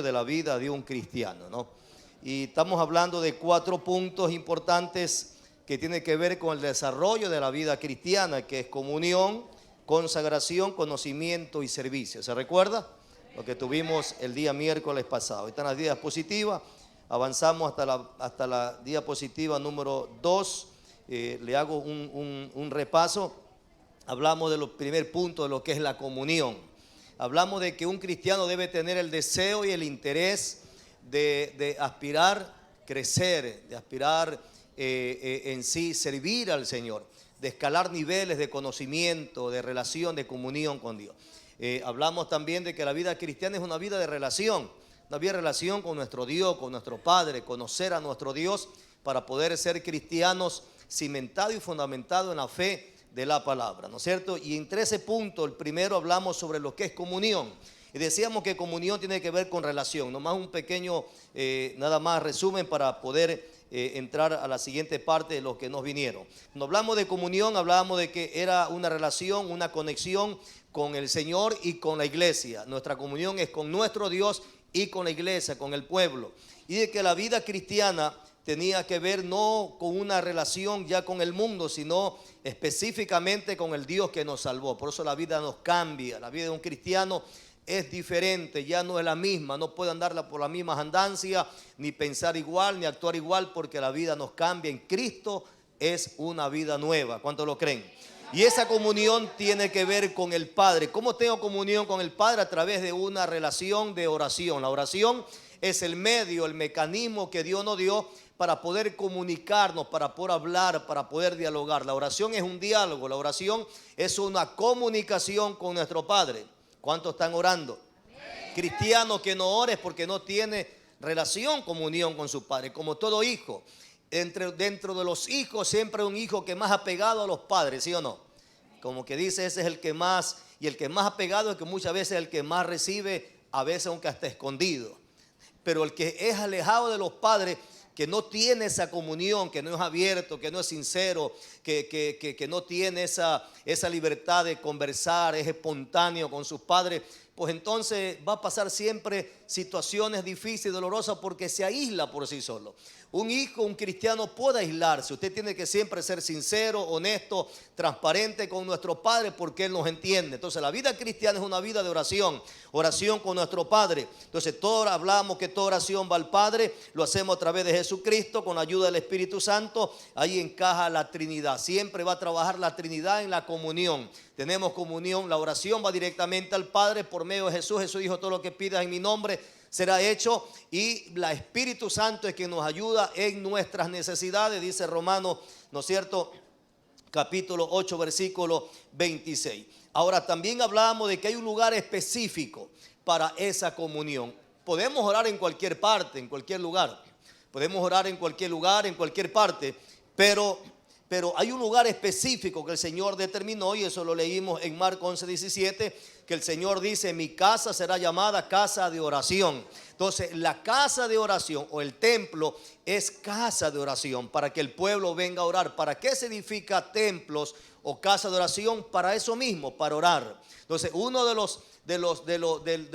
de la vida de un cristiano, ¿no? Y estamos hablando de 4 puntos importantes que tienen que ver con el desarrollo de la vida cristiana, que es comunión, consagración, conocimiento y servicio. ¿Se recuerda? Lo que tuvimos el día miércoles pasado. Están las diapositivas, avanzamos hasta la diapositiva número 2. Le hago un repaso. Hablamos del primer punto de lo que es la comunión. Hablamos de que un cristiano debe tener el deseo y el interés de aspirar, crecer, de aspirar en sí, servir al Señor, de escalar niveles de conocimiento, de relación, de comunión con Dios. Hablamos también de que la vida cristiana es una vida de relación, una vida de relación con nuestro Dios, con nuestro Padre, conocer a nuestro Dios para poder ser cristianos cimentados y fundamentados en la fe de la palabra, ¿no es cierto? Y entre ese punto, el primero hablamos sobre lo que es comunión. Y decíamos que comunión tiene que ver con relación. Nomás un pequeño, nada más resumen para poder entrar a la siguiente parte de lo que nos vinieron. Cuando hablamos de comunión, hablábamos de que era una relación, una conexión con el Señor y con la iglesia. Nuestra comunión es con nuestro Dios y con la iglesia, con el pueblo. Y de que la vida cristiana tenía que ver no con una relación ya con el mundo, sino específicamente con el Dios que nos salvó. Por eso la vida nos cambia. La vida de un cristiano es diferente, ya no es la misma. No puede andarla por las mismas andancias, ni pensar igual, ni actuar igual, porque la vida nos cambia. En Cristo es una vida nueva. ¿Cuántos lo creen? Y esa comunión tiene que ver con el Padre. ¿Cómo tengo comunión con el Padre? A través de una relación de oración. La oración es el medio, el mecanismo que Dios nos dio para poder comunicarnos, para poder hablar, para poder dialogar. La oración es un diálogo, la oración es una comunicación con nuestro Padre. ¿Cuántos están orando? Cristiano que no ore es porque no tiene relación, comunión con su Padre, como todo hijo. Dentro de los hijos siempre hay un hijo que es más apegado a los padres, ¿sí o no? Como que dice, ese es el que más, y el que más apegado es que muchas veces es el que más recibe, a veces aunque hasta escondido. Pero el que es alejado de los padres, que no tiene esa comunión, que no es abierto, que no es sincero, que no tiene esa libertad de conversar, es espontáneo con sus padres, pues entonces va a pasar siempre situaciones difíciles, dolorosas, porque se aísla por sí solo. Un hijo, un cristiano puede aislarse. Usted tiene que siempre ser sincero, honesto, transparente con nuestro Padre, porque Él nos entiende. Entonces la vida cristiana es una vida de oración, oración con nuestro Padre. Entonces hablamos que toda oración va al Padre, lo hacemos a través de Jesucristo, con la ayuda del Espíritu Santo. Ahí encaja la Trinidad. Siempre va a trabajar la Trinidad en la comunión. Tenemos comunión, la oración va directamente al Padre por medio de Jesús. Jesús dijo: todo lo que pidas en mi nombre será hecho, y el Espíritu Santo es quien nos ayuda en nuestras necesidades, dice Romanos, ¿no es cierto? Capítulo 8, versículo 26. Ahora también hablábamos de que hay un lugar específico para esa comunión. Podemos orar en cualquier parte, en cualquier lugar. Podemos orar en cualquier lugar, en cualquier parte, pero hay un lugar específico que el Señor determinó, y eso lo leímos en Marcos 11:17, que el Señor dice: mi casa será llamada casa de oración. Entonces la casa de oración o el templo es casa de oración para que el pueblo venga a orar. ¿Para qué se edifica templos o casa de oración? Para eso mismo, para orar. Entonces uno de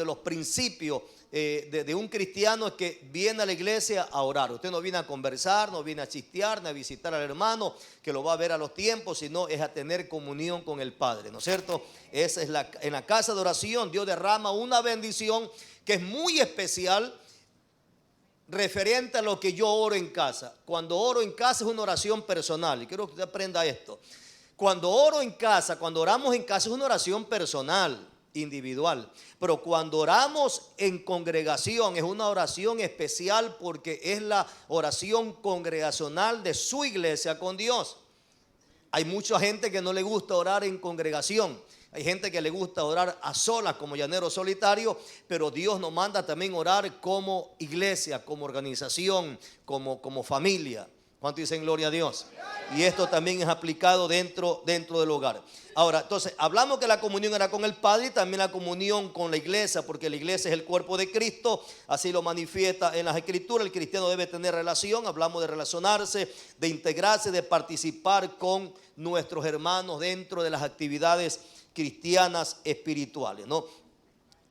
los principios de un cristiano es que viene a la iglesia a orar. Usted no viene a conversar, no viene a chistear, ni a visitar al hermano que lo va a ver a los tiempos, sino es a tener comunión con el Padre, ¿no es cierto? Esa es en la casa de oración Dios derrama una bendición que es muy especial referente a lo que yo oro en casa. Cuando oro en casa es una oración personal, y quiero que usted aprenda esto. Cuando oro en casa, cuando oramos en casa, es una oración personal, individual. Pero cuando oramos en congregación es una oración especial, porque es la oración congregacional de su iglesia con Dios. Hay mucha gente que no le gusta orar en congregación. Hay gente que le gusta orar a solas, como llanero solitario, pero Dios nos manda también orar como iglesia, como organización, como familia. ¿Cuánto dicen gloria a Dios? Y esto también es aplicado dentro del hogar. Ahora, entonces, hablamos que la comunión era con el Padre y también la comunión con la iglesia, porque la iglesia es el cuerpo de Cristo, así lo manifiesta en las Escrituras. El cristiano debe tener relación, hablamos de relacionarse, de integrarse, de participar con nuestros hermanos dentro de las actividades cristianas espirituales, ¿no?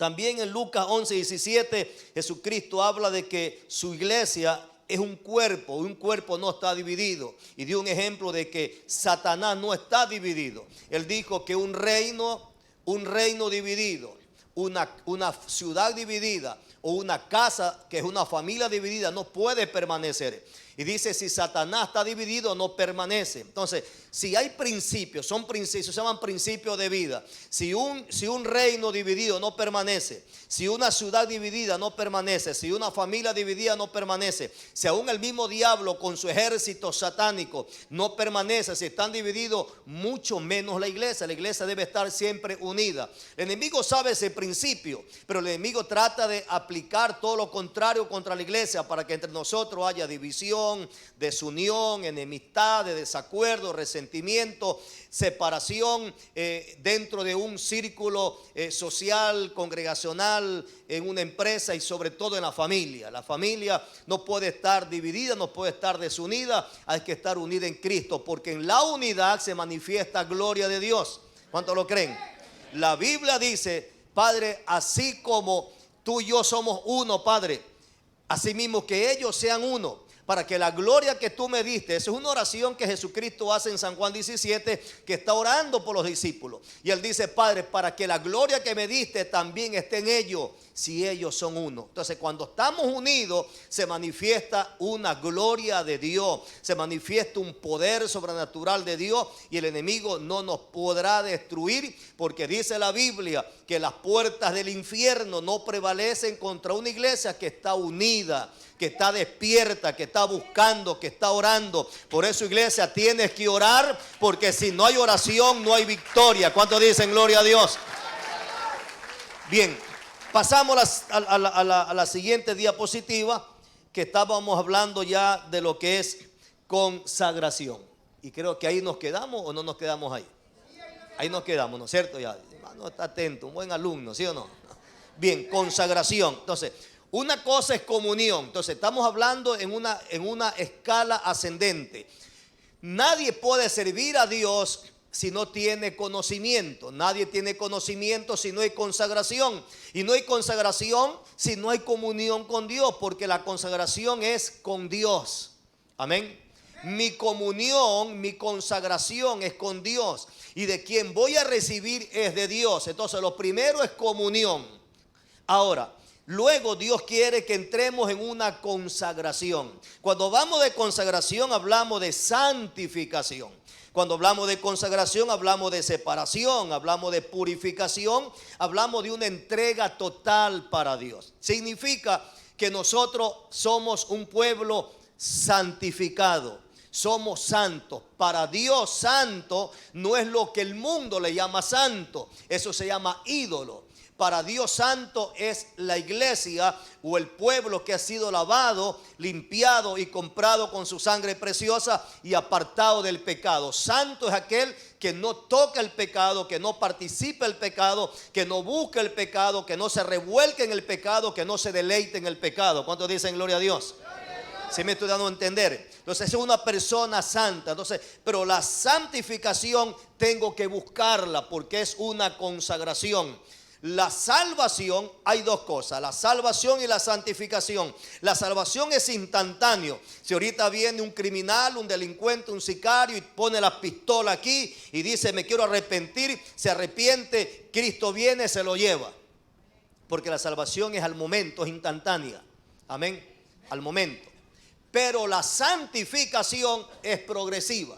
También en Lucas 11:17 Jesucristo habla de que su iglesia es un cuerpo no está dividido. Y dio un ejemplo de que Satanás no está dividido. Él dijo que un reino dividido, una ciudad dividida o una casa que es una familia dividida no puede permanecer. Y dice, si Satanás está dividido, no permanece. Entonces, si hay principios, son principios, se llaman principios de vida. Si un reino dividido no permanece, si una ciudad dividida no permanece, si una familia dividida no permanece, si aún el mismo diablo con su ejército satánico no permanece, si están divididos, mucho menos la iglesia. La iglesia debe estar siempre unida. El enemigo sabe ese principio, pero el enemigo trata de aplicar todo lo contrario contra la iglesia para que entre nosotros haya división, desunión, enemistad, desacuerdo, resentimiento, separación dentro de un círculo social, congregacional, en una empresa y sobre todo en la familia. La familia no puede estar dividida, no puede estar desunida, hay que estar unida en Cristo, porque en la unidad se manifiesta gloria de Dios. ¿Cuántos lo creen? La Biblia dice, Padre, así como tú y yo somos uno, Padre, así mismo que ellos sean uno, para que la gloria que tú me diste. Esa es una oración que Jesucristo hace en San Juan 17, que está orando por los discípulos. Y él dice, Padre, para que la gloria que me diste también esté en ellos, si ellos son uno. Entonces, cuando estamos unidos, se manifiesta una gloria de Dios, se manifiesta un poder sobrenatural de Dios, y el enemigo no nos podrá destruir, porque dice la Biblia que las puertas del infierno no prevalecen contra una iglesia que está unida, que está despierta, que está buscando, que está orando. Por eso, iglesia, tienes que orar, porque si no hay oración no hay victoria. ¿Cuántos dicen gloria a Dios? Bien, pasamos a la siguiente diapositiva, que estábamos hablando ya de lo que es consagración. Y creo que ahí nos quedamos, o no nos quedamos ahí. Ahí nos quedamos, ¿no es cierto? Ya, hermano, está atento, un buen alumno, ¿sí o no? Bien, consagración. Entonces, una cosa es comunión. Entonces, estamos hablando en una escala ascendente. Nadie puede servir a Dios si no tiene conocimiento. Nadie tiene conocimiento si no hay consagración. Y no hay consagración si no hay comunión con Dios, porque la consagración es con Dios. Amén. Mi comunión, mi consagración es con Dios. Y de quien voy a recibir es de Dios. Entonces, lo primero es comunión. Ahora, luego Dios quiere que entremos en una consagración. Cuando hablamos de consagración, hablamos de santificación. Cuando hablamos de consagración, hablamos de separación, hablamos de purificación, hablamos de una entrega total para Dios. Significa que nosotros somos un pueblo santificado, somos santos. Para Dios, santo no es lo que el mundo le llama santo, eso se llama ídolo. Para Dios, santo es la iglesia o el pueblo que ha sido lavado, limpiado y comprado con su sangre preciosa y apartado del pecado. Santo es aquel que no toca el pecado, que no participa el pecado, que no busca el pecado, que no se revuelca en el pecado, que no se deleite en el pecado. ¿Cuántos dicen gloria a Dios? ¿Sí me estoy dando a entender? Entonces, es una persona santa. Entonces, pero la santificación tengo que buscarla, porque es una consagración. La salvación, hay dos cosas, la salvación y la santificación. La salvación es instantáneo. Si ahorita viene un criminal, un delincuente, un sicario y pone la pistola aquí y dice, me quiero arrepentir, se arrepiente, Cristo viene, se lo lleva. Porque la salvación es al momento, es instantánea. Amén, al momento. Pero la santificación es progresiva.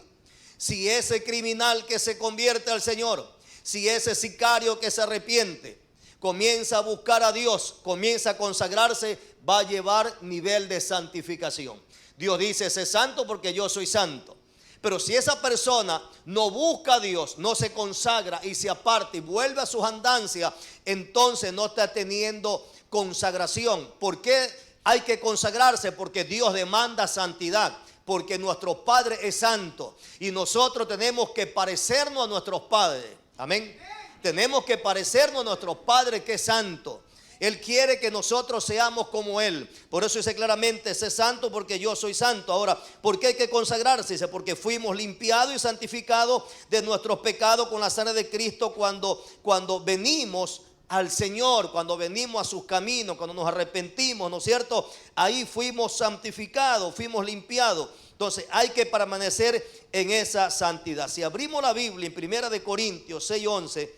Si ese criminal que se convierte al Señor, si ese sicario que se arrepiente, comienza a buscar a Dios, comienza a consagrarse, va a llevar nivel de santificación. Dios dice, sé santo porque yo soy santo. Pero si esa persona no busca a Dios, no se consagra y se aparta y vuelve a sus andancias, entonces no está teniendo consagración. ¿Por qué hay que consagrarse? Porque Dios demanda santidad. Porque nuestro Padre es santo y nosotros tenemos que parecernos a nuestros padres. Amén. Tenemos que parecernos a nuestro Padre que es santo. Él quiere que nosotros seamos como Él. Por eso dice claramente, sé santo porque yo soy santo. Ahora, ¿por qué hay que consagrarse? Dice, porque fuimos limpiados y santificados de nuestros pecados con la sangre de Cristo cuando venimos al Señor, cuando venimos a sus caminos, cuando nos arrepentimos, ¿no es cierto? Ahí fuimos santificados, fuimos limpiados. Entonces hay que permanecer en esa santidad. Si abrimos la Biblia en 1 Corintios 6:11,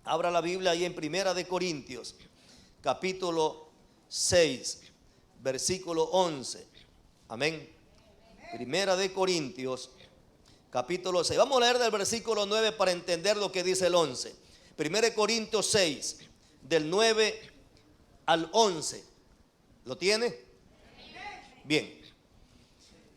abra la Biblia ahí en 1 Corintios, capítulo 6, versículo 11. Amén. 1 Corintios, capítulo 6. Vamos a leer del versículo 9 para entender lo que dice el 11. 1 Corintios 6, del 9 al 11. ¿Lo tiene? Bien.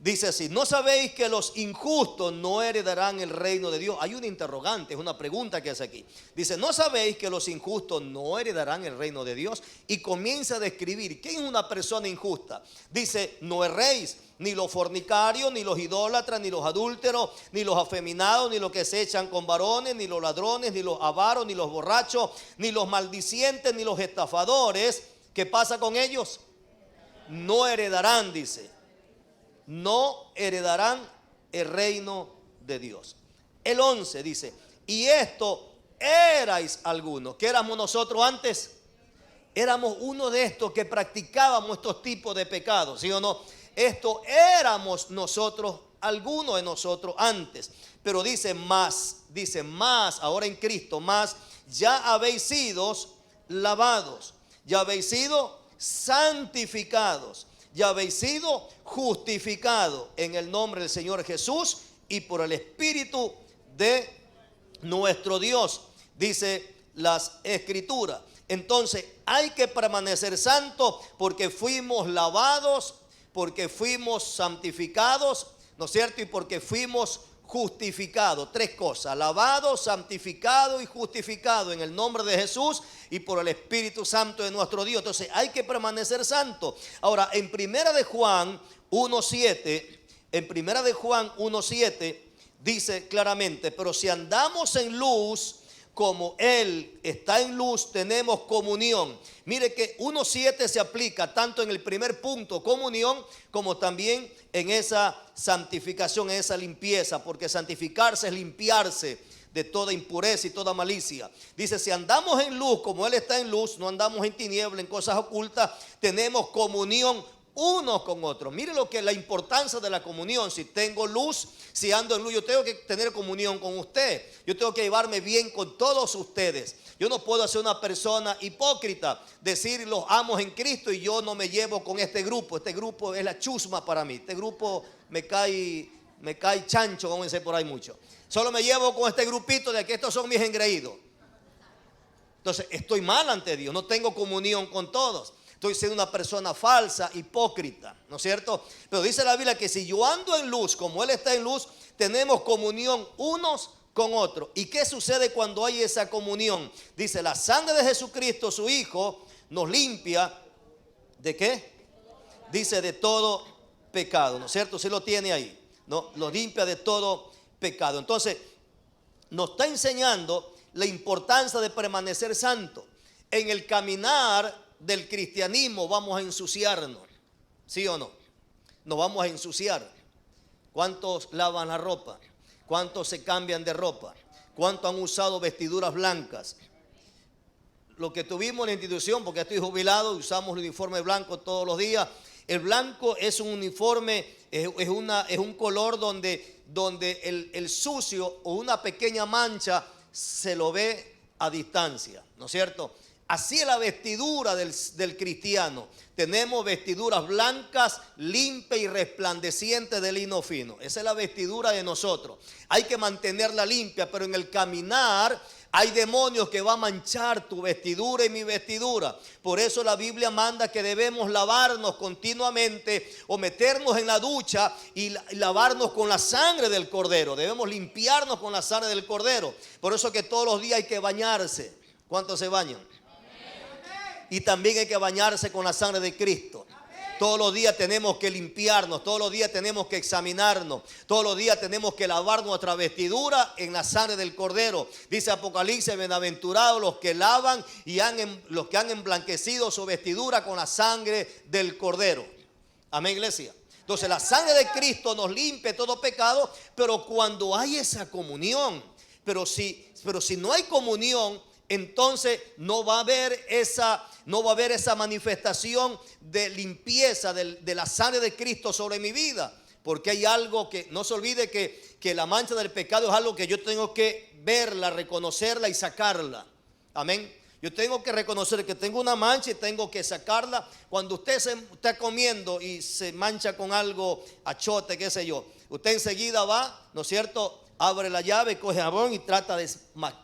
Dice así: ¿no sabéis que los injustos no heredarán el reino de Dios? Hay una interrogante, es una pregunta que hace aquí. Dice: ¿no sabéis que los injustos no heredarán el reino de Dios? Y comienza a describir quién es una persona injusta. Dice: no erréis, ni los fornicarios, ni los idólatras, ni los adúlteros, ni los afeminados, ni los que se echan con varones, ni los ladrones, ni los avaros, ni los borrachos, ni los maldicientes, ni los estafadores. ¿Qué pasa con ellos? No heredarán, dice. No heredarán el reino de Dios. El 11 dice: y esto erais algunos. ¿Qué éramos nosotros antes? Éramos uno de estos que practicábamos estos tipos de pecados, ¿sí o no? Esto éramos nosotros, algunos de nosotros antes. Pero dice más, ahora en Cristo, más, ya habéis sido lavados, ya habéis sido santificados, ya habéis sido justificados en el nombre del Señor Jesús y por el Espíritu de nuestro Dios, dice las Escrituras. Entonces hay que permanecer santos porque fuimos lavados, porque fuimos santificados, ¿no es cierto? Y porque fuimos justificados. Tres cosas: lavado, santificado y justificado en el nombre de Jesús y por el Espíritu Santo de nuestro Dios. Entonces hay que permanecer santo. Ahora, en 1 de Juan 1:7, en 1 de Juan 1:7 dice claramente: pero si andamos en luz, como Él está en luz, tenemos comunión. Mire que 1:7 se aplica tanto en el primer punto, comunión, como también en esa santificación, en esa limpieza, porque santificarse es limpiarse de toda impureza y toda malicia. Dice: si andamos en luz como Él está en luz, no andamos en tiniebla, en cosas ocultas, tenemos comunión unos con otros. Mire lo que es la importancia de la comunión. Si tengo luz, si ando en luz, yo tengo que tener comunión con usted. Yo tengo que llevarme bien con todos ustedes. Yo no puedo ser una persona hipócrita, decir los amo en Cristo y yo no me llevo con este grupo. Este grupo es la chusma para mí. Este grupo me cae chancho, como dice por ahí mucho. Solo me llevo con este grupito de que estos son mis engreídos. Entonces estoy mal ante Dios, no tengo comunión con todos. Estoy siendo una persona falsa, hipócrita, ¿no es cierto? Pero dice la Biblia que si yo ando en luz, como Él está en luz, tenemos comunión unos con otros. ¿Y qué sucede cuando hay esa comunión? Dice: la sangre de Jesucristo, su Hijo, nos limpia ¿de qué? Dice: de todo pecado, ¿no es cierto? Si lo tiene ahí, ¿no? Lo limpia de todo pecado. Entonces, nos está enseñando la importancia de permanecer santo. En el caminar del cristianismo vamos a ensuciarnos, ¿sí o no? Nos vamos a ensuciar. ¿Cuántos lavan la ropa? ¿Cuántos se cambian de ropa? ¿Cuántos han usado vestiduras blancas? Lo que tuvimos en la institución, porque estoy jubilado, usamos el uniforme blanco todos los días. El blanco es un uniforme, es un color donde el sucio o una pequeña mancha se lo ve a distancia, ¿no es cierto? Así es la vestidura del cristiano. Tenemos vestiduras blancas, limpias y resplandecientes de lino fino. Esa es la vestidura de nosotros. Hay que mantenerla limpia, pero en el caminar hay demonios que van a manchar tu vestidura y mi vestidura. Por eso la Biblia manda que debemos lavarnos continuamente o meternos en la ducha y lavarnos con la sangre del Cordero. Debemos limpiarnos con la sangre del Cordero. Por eso que todos los días hay que bañarse. ¿Cuántos se bañan? Y también hay que bañarse con la sangre de Cristo. Todos los días tenemos que limpiarnos, todos los días tenemos que examinarnos, todos los días tenemos que lavar nuestra vestidura en la sangre del Cordero. Dice Apocalipsis: bienaventurados los que lavan y los que han emblanquecido su vestidura con la sangre del Cordero. Amén, iglesia. Entonces la sangre de Cristo nos limpia todo pecado, pero cuando hay esa comunión, pero si no hay comunión, entonces no va a haber esa manifestación de limpieza de la sangre de Cristo sobre mi vida. Porque hay algo que no se olvide, que la mancha del pecado es algo que yo tengo que verla, reconocerla y sacarla. Amén. Yo tengo que reconocer que tengo una mancha y tengo que sacarla. Cuando usted se está comiendo y se mancha con algo, achote, qué sé yo, usted enseguida va, ¿no es cierto?, abre la llave, coge jabón y trata de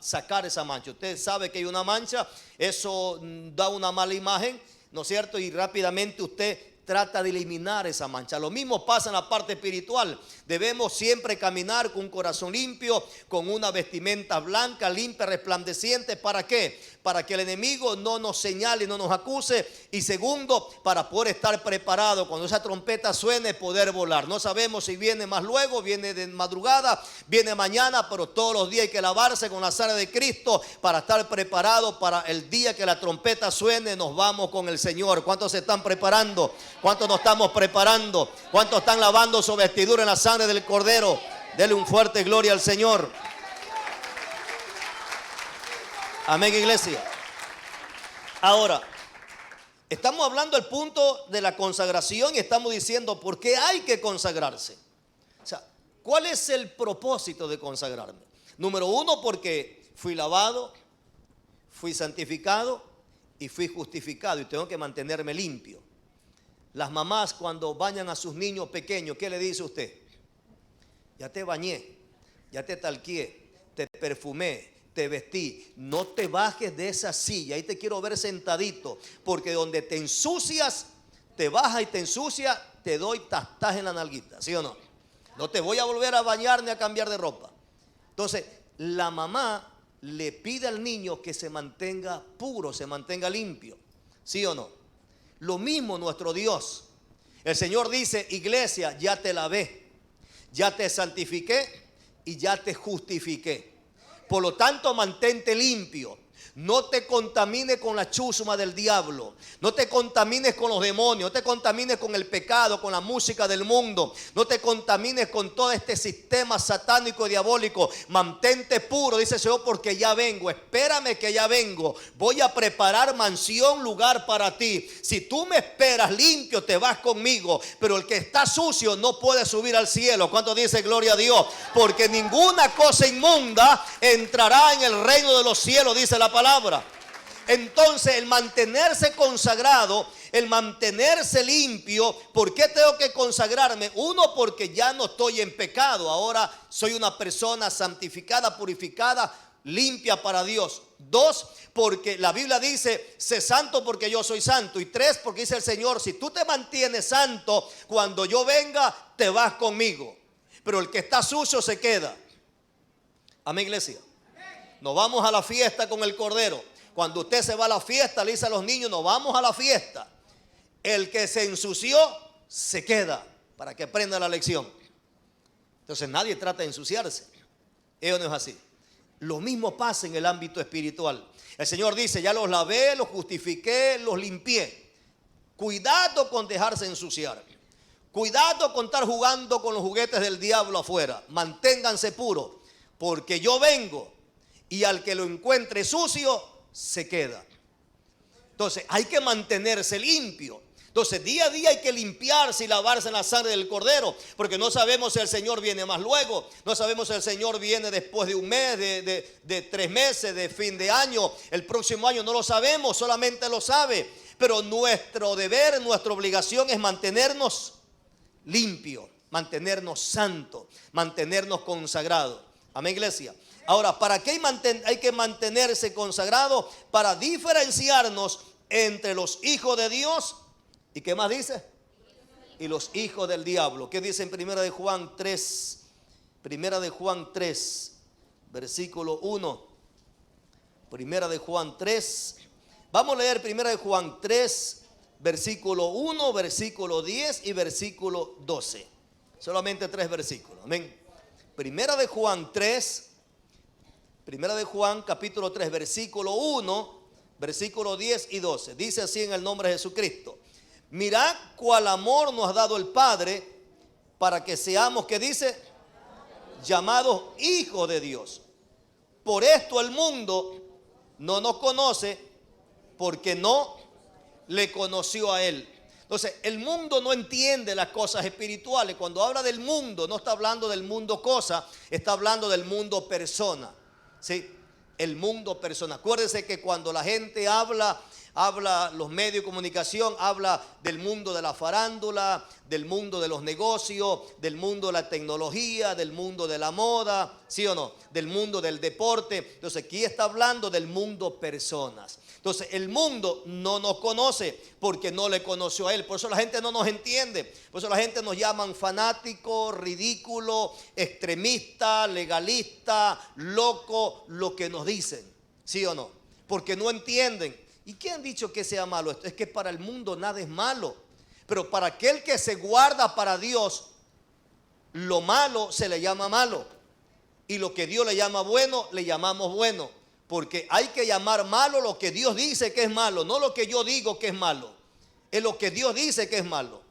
sacar esa mancha. Usted sabe que hay una mancha, eso da una mala imagen, ¿no es cierto? Y rápidamente usted trata de eliminar esa mancha. Lo mismo pasa en la parte espiritual. Debemos siempre caminar con un corazón limpio, con una vestimenta blanca, limpia, resplandeciente. ¿Para qué? Para que el enemigo no nos señale, no nos acuse. Y segundo, para poder estar preparado cuando esa trompeta suene, poder volar. No sabemos si viene más luego, viene de madrugada, viene mañana, pero todos los días hay que lavarse con la sangre de Cristo para estar preparado para el día que la trompeta suene. Nos vamos con el Señor. ¿Cuántos se están preparando? ¿Cuántos nos estamos preparando? ¿Cuántos están lavando su vestidura en la sangre del Cordero? Dele un fuerte gloria al Señor. Amén, iglesia. Ahora, estamos hablando del punto de la consagración y estamos diciendo por qué hay que consagrarse. O sea, ¿cuál es el propósito de consagrarme? Número uno, porque fui lavado, fui santificado y fui justificado y tengo que mantenerme limpio. Las mamás, cuando bañan a sus niños pequeños, ¿qué le dice usted? Ya te bañé, ya te talqué, te perfumé, te vestí. No te bajes de esa silla, ahí te quiero ver sentadito, porque donde te ensucias, te baja y te ensucia, te doy tastaje en la nalguita, ¿sí o no? No te voy a volver a bañar ni a cambiar de ropa. Entonces, la mamá le pide al niño que se mantenga puro, se mantenga limpio, ¿sí o no? Lo mismo nuestro Dios. El Señor dice: iglesia, ya te lavé, ya te santifiqué y ya te justifiqué. Por lo tanto, mantente limpio. No te contamines con la chúzuma del diablo. No te contamines con los demonios. No te contamines con el pecado, con la música del mundo. No te contamines con todo este sistema satánico y diabólico. Mantente puro, dice el Señor, porque ya vengo. Espérame que ya vengo. Voy a preparar mansión, lugar para ti. Si tú me esperas limpio, te vas conmigo. Pero el que está sucio no puede subir al cielo. ¿Cuánto dice gloria a Dios? Porque ninguna cosa inmunda entrará en el reino de los cielos, dice la palabra. Entonces, el mantenerse consagrado, el mantenerse limpio. ¿Por qué tengo que consagrarme? Uno, porque ya no estoy en pecado. Ahora soy una persona santificada, purificada, limpia para Dios. Dos, porque la Biblia dice: sé santo porque yo soy santo. Y tres, porque dice el Señor: si tú te mantienes santo, cuando yo venga, te vas conmigo. Pero el que está sucio se queda. Amén, iglesia. Nos vamos a la fiesta con el Cordero. Cuando usted se va a la fiesta, le dice a los niños: nos vamos a la fiesta. El que se ensució se queda, para que aprenda la lección. Entonces nadie trata de ensuciarse. Eso no es así. Lo mismo pasa en el ámbito espiritual. El Señor dice: ya los lavé, los justifiqué, los limpié. Cuidado con dejarse ensuciar. Cuidado con estar jugando con los juguetes del diablo afuera. Manténganse puros, porque yo vengo. Y al que lo encuentre sucio, se queda. Entonces hay que mantenerse limpio. Entonces día a día hay que limpiarse y lavarse en la sangre del Cordero. Porque no sabemos si el Señor viene más luego. No sabemos si el Señor viene después de un mes, de 3 meses, de fin de año. El próximo año no lo sabemos, solamente lo sabe. Pero nuestro deber, nuestra obligación es mantenernos limpios, mantenernos santos, mantenernos consagrados. Amén, iglesia. Ahora, ¿para qué hay que mantenerse consagrado? Para diferenciarnos entre los hijos de Dios. ¿Y qué más dice? Y los hijos del diablo. ¿Qué dice en Primera de Juan 3? Primera de Juan 3, versículo 1. Primera de Juan 3. Vamos a leer Primera de Juan 3, versículo 1, versículo 10 y versículo 12. Solamente 3 versículos. Amén. Primera de Juan 3. Primera de Juan, capítulo 3, versículo 1, versículo 10 y 12. Dice así en el nombre de Jesucristo: mirad cuál amor nos ha dado el Padre para que seamos, ¿qué dice? Llamados hijos de Dios. Por esto el mundo no nos conoce porque no le conoció a Él. Entonces, el mundo no entiende las cosas espirituales. Cuando habla del mundo, no está hablando del mundo cosa, está hablando del mundo persona. ¿Sí? El mundo persona. Acuérdense que cuando la gente habla, los medios de comunicación, habla del mundo de la farándula, del mundo de los negocios, del mundo de la tecnología, del mundo de la moda, ¿sí o no? Del mundo del deporte. Entonces, aquí está hablando del mundo personas. Entonces, el mundo no nos conoce porque no le conoció a Él. Por eso la gente no nos entiende. Por eso la gente nos llaman fanáticos, ridículos, extremistas, legalistas, locos, lo que nos dicen. ¿Sí o no? Porque no entienden. ¿Y qué han dicho que sea malo esto? Es que para el mundo nada es malo. Pero para aquel que se guarda para Dios, lo malo se le llama malo. Y lo que Dios le llama bueno, le llamamos bueno. Porque hay que llamar malo lo que Dios dice que es malo, no lo que yo digo que es malo. Es lo que Dios dice que es malo.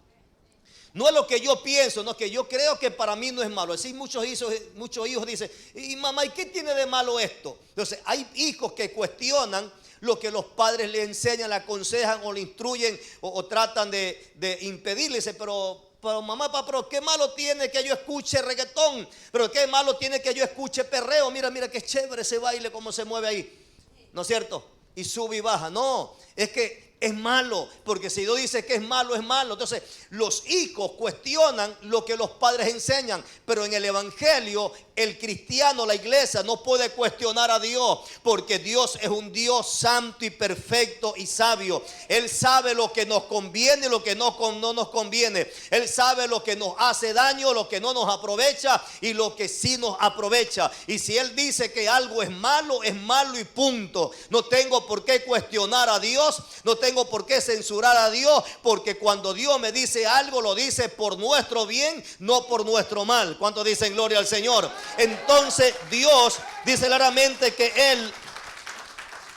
No es lo que yo pienso, no, que yo creo que para mí no es malo. Así muchos hijos dicen, y mamá, ¿y qué tiene de malo esto? Entonces hay hijos que cuestionan lo que los padres le enseñan, le aconsejan o le instruyen o tratan de impedirle. Dice, pero mamá, papá, pero qué malo tiene que yo escuche reggaetón, pero qué malo tiene que yo escuche perreo. Mira qué chévere ese baile, cómo se mueve ahí, ¿no es cierto? Y sube y baja. No, es que es malo, porque si Dios dice que es malo, es malo. Entonces los hijos cuestionan lo que los padres enseñan, pero en el evangelio el cristiano, la iglesia, no puede cuestionar a Dios, porque Dios es un Dios santo y perfecto y sabio. Él sabe lo que nos conviene y lo que no nos conviene. Él sabe lo que nos hace daño, lo que no nos aprovecha y lo que sí nos aprovecha. Y si Él dice que algo es malo y punto. No tengo por qué cuestionar a Dios, no tengo por qué censurar a Dios, porque cuando Dios me dice algo, lo dice por nuestro bien, no por nuestro mal. ¿Cuántos dicen gloria al Señor? Entonces Dios dice claramente que Él,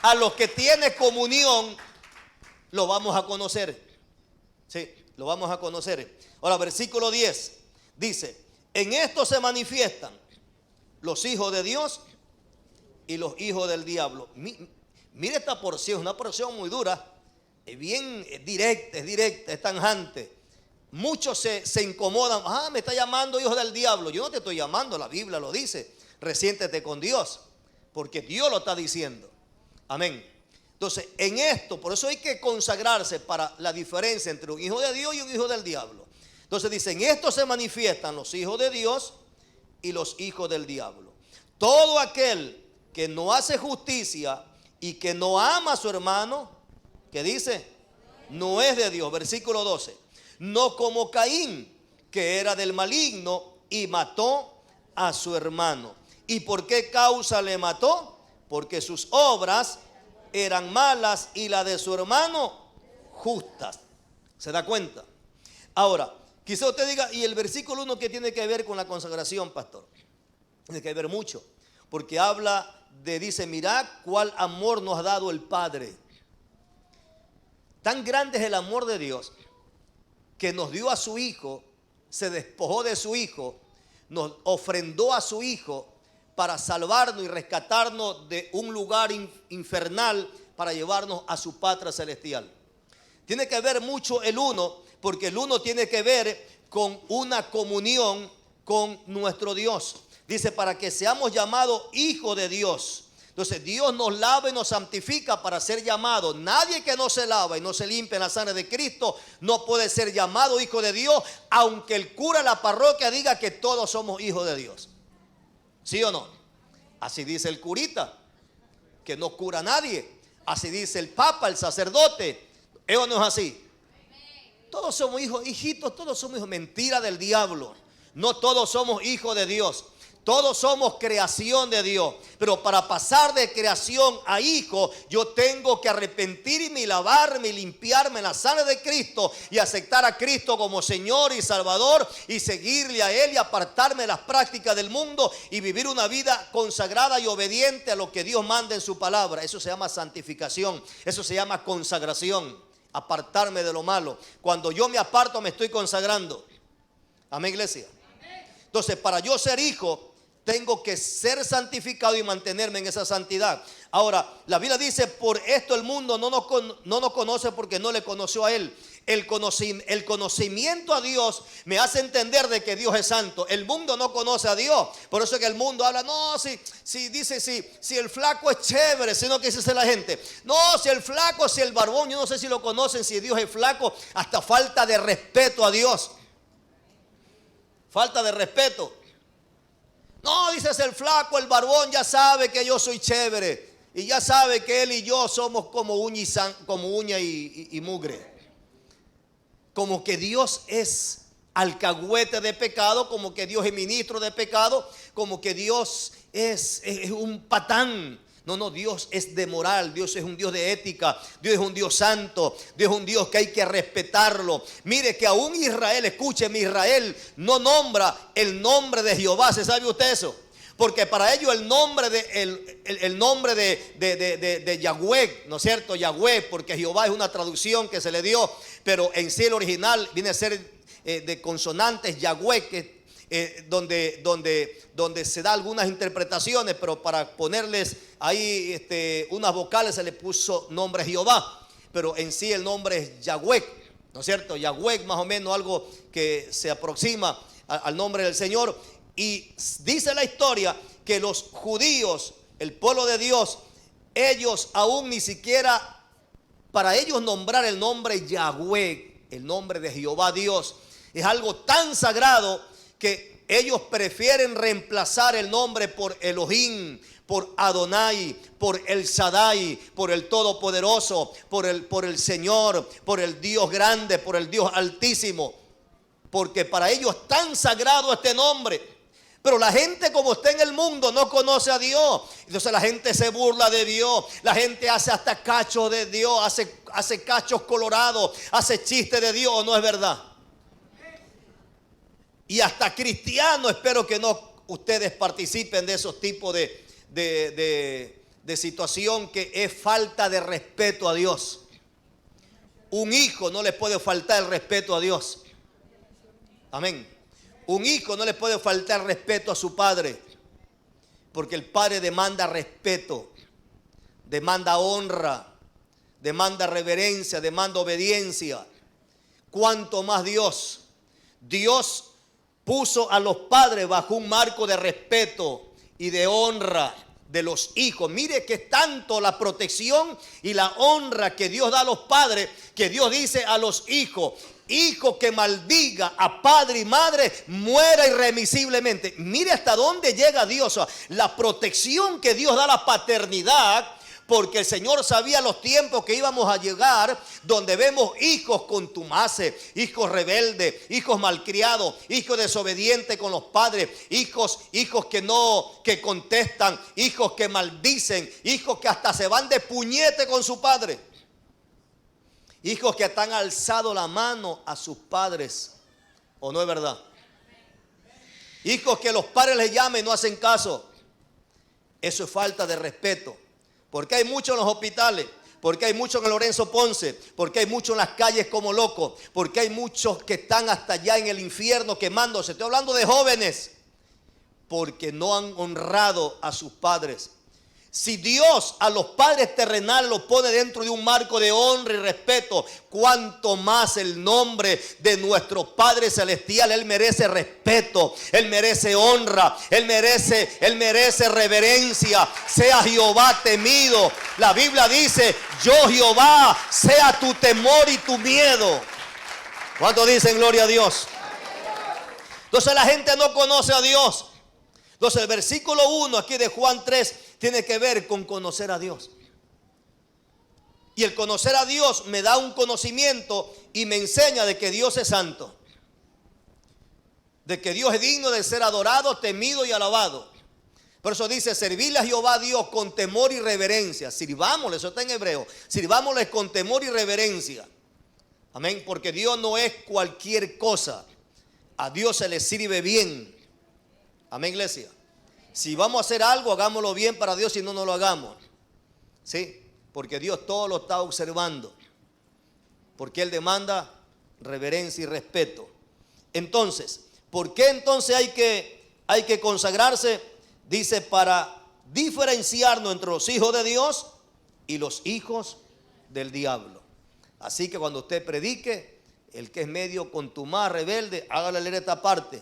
a los que tiene comunión, lo vamos a conocer. Sí, lo vamos a conocer. Ahora, versículo 10 dice: en esto se manifiestan los hijos de Dios y los hijos del diablo. Mire esta porción, una porción muy dura, es bien directa, es tanjante. Muchos se incomodan. Me está llamando hijo del diablo. Yo no te estoy llamando, la Biblia lo dice. Resiéntete con Dios, porque Dios lo está diciendo. Amén. Entonces, en esto, por eso hay que consagrarse para la diferencia entre un hijo de Dios y un hijo del diablo. Entonces dice: en esto se manifiestan los hijos de Dios y los hijos del diablo. Todo aquel que no hace justicia y que no ama a su hermano, ¿qué dice? No es de Dios. Versículo 12. No como Caín, que era del maligno y mató a su hermano. ¿Y por qué causa le mató? Porque sus obras eran malas y la de su hermano justas. ¿Se da cuenta? Ahora, quizá usted diga, ¿y el versículo 1 qué tiene que ver con la consagración, pastor? Tiene que ver mucho, porque habla dice, mirad cuál amor nos ha dado el Padre. Tan grande es el amor de Dios que nos dio a su Hijo, se despojó de su Hijo, nos ofrendó a su Hijo para salvarnos y rescatarnos de un lugar infernal para llevarnos a su patria celestial. Tiene que ver mucho el uno, porque el uno tiene que ver con una comunión con nuestro Dios. Dice, para que seamos llamados hijos de Dios. Entonces Dios nos lava y nos santifica para ser llamados. Nadie que no se lava y no se limpia en la sangre de Cristo no puede ser llamado hijo de Dios, aunque el cura de la parroquia diga que todos somos hijos de Dios. ¿Sí o no? Así dice el curita, que no cura a nadie. Así dice el papa, el sacerdote. ¿Eso no es así? Todos somos hijos, hijitos, todos somos hijos. Mentira del diablo. No todos somos hijos de Dios. Todos somos creación de Dios, pero para pasar de creación a hijo, yo tengo que arrepentirme y lavarme y limpiarme en la sangre de Cristo y aceptar a Cristo como Señor y Salvador y seguirle a Él y apartarme de las prácticas del mundo y vivir una vida consagrada y obediente a lo que Dios manda en su palabra. Eso se llama santificación, eso se llama consagración, apartarme de lo malo. Cuando yo me aparto me estoy consagrando. Amén, iglesia. Entonces, para yo ser hijo, tengo que ser santificado y mantenerme en esa santidad. Ahora, la Biblia dice, por esto el mundo no nos conoce porque no le conoció a Él. El conocimiento a Dios me hace entender de que Dios es santo. El mundo no conoce a Dios. Por eso es que el mundo habla, no, si el flaco es chévere, sino que dice la gente, no, si el flaco, si el barbón, yo no sé si lo conocen, si Dios es flaco, hasta falta de respeto a Dios. Falta de respeto. No, dices el flaco, el barbón ya sabe que yo soy chévere y ya sabe que él y yo somos como uña y mugre. Como que Dios es alcahuete de pecado, como que Dios es ministro de pecado, como que Dios es un patán. No, Dios es de moral, Dios es un Dios de ética, Dios es un Dios santo, Dios es un Dios que hay que respetarlo. Mire que aún Israel, escúcheme, Israel no nombra el nombre de Jehová. ¿Se sabe usted eso? Porque para ellos el nombre de Yahweh, ¿no es cierto? Yahweh, porque Jehová es una traducción que se le dio, pero en sí el original viene a ser de consonantes, Yahweh, que donde se da algunas interpretaciones, pero para ponerles ahí unas vocales se le puso nombre Jehová, pero en sí el nombre es Yahweh, ¿no es cierto? Yahweh, más o menos algo que se aproxima al nombre del Señor. Y dice la historia que los judíos, el pueblo de Dios, ellos aún ni siquiera, para ellos nombrar el nombre Yahweh, el nombre de Jehová Dios, es algo tan sagrado que ellos prefieren reemplazar el nombre por Elohim, por Adonai, por El Shaddai, por el Todopoderoso, por el Señor, por el Dios grande, por el Dios altísimo, porque para ellos es tan sagrado este nombre. Pero la gente, como está en el mundo, no conoce a Dios. Entonces la gente se burla de Dios. La gente hace hasta cachos de Dios, hace cachos colorados, hace chistes de Dios. ¿O no es verdad? Y hasta cristianos, espero que no ustedes participen de esos tipos de situación que es falta de respeto a Dios. Un hijo no le puede faltar el respeto a Dios. Amén. Un hijo no le puede faltar respeto a su padre, porque el padre demanda respeto, demanda honra, demanda reverencia, demanda obediencia. Cuanto más Dios. Dios puso a los padres bajo un marco de respeto y de honra de los hijos. Mire que es tanto la protección y la honra que Dios da a los padres, que Dios dice a los hijos: hijo que maldiga a padre y madre, muera irremisiblemente. Mire hasta dónde llega Dios, la protección que Dios da a la paternidad, porque el Señor sabía los tiempos que íbamos a llegar, donde vemos hijos contumaces, hijos rebeldes, hijos malcriados, hijos desobedientes con los padres, hijos que contestan, hijos que maldicen, hijos que hasta se van de puñete con su padre. Hijos que han alzado la mano a sus padres. ¿O no es verdad? Hijos que los padres les llaman y no hacen caso. Eso es falta de respeto. Porque hay muchos en los hospitales. Porque hay muchos en Lorenzo Ponce. Porque hay muchos en las calles como locos. Porque hay muchos que están hasta allá en el infierno quemándose. Estoy hablando de jóvenes. Porque no han honrado a sus padres. Si Dios a los padres terrenales los pone dentro de un marco de honra y respeto, cuanto más el nombre de nuestro Padre Celestial. Él merece respeto, Él merece honra, Él merece reverencia. Sea Jehová temido. La Biblia dice: yo Jehová sea tu temor y tu miedo. ¿Cuántos dicen gloria a Dios? Entonces la gente no conoce a Dios. Entonces el versículo 1 aquí de Juan 3 tiene que ver con conocer a Dios. Y el conocer a Dios me da un conocimiento y me enseña de que Dios es santo. De que Dios es digno de ser adorado, temido y alabado. Por eso dice: servirle a Jehová Dios con temor y reverencia. Sirvámosle, eso está en hebreo. Sirvámosle con temor y reverencia. Amén, porque Dios no es cualquier cosa. A Dios se le sirve bien. Amén, iglesia. Si vamos a hacer algo, hagámoslo bien para Dios, si no, no lo hagamos. ¿Sí? Porque Dios todo lo está observando. Porque Él demanda reverencia y respeto. Entonces, ¿por qué entonces hay que consagrarse? Dice, para diferenciarnos entre los hijos de Dios y los hijos del diablo. Así que cuando usted predique, el que es medio contumaz, rebelde, hágale leer esta parte.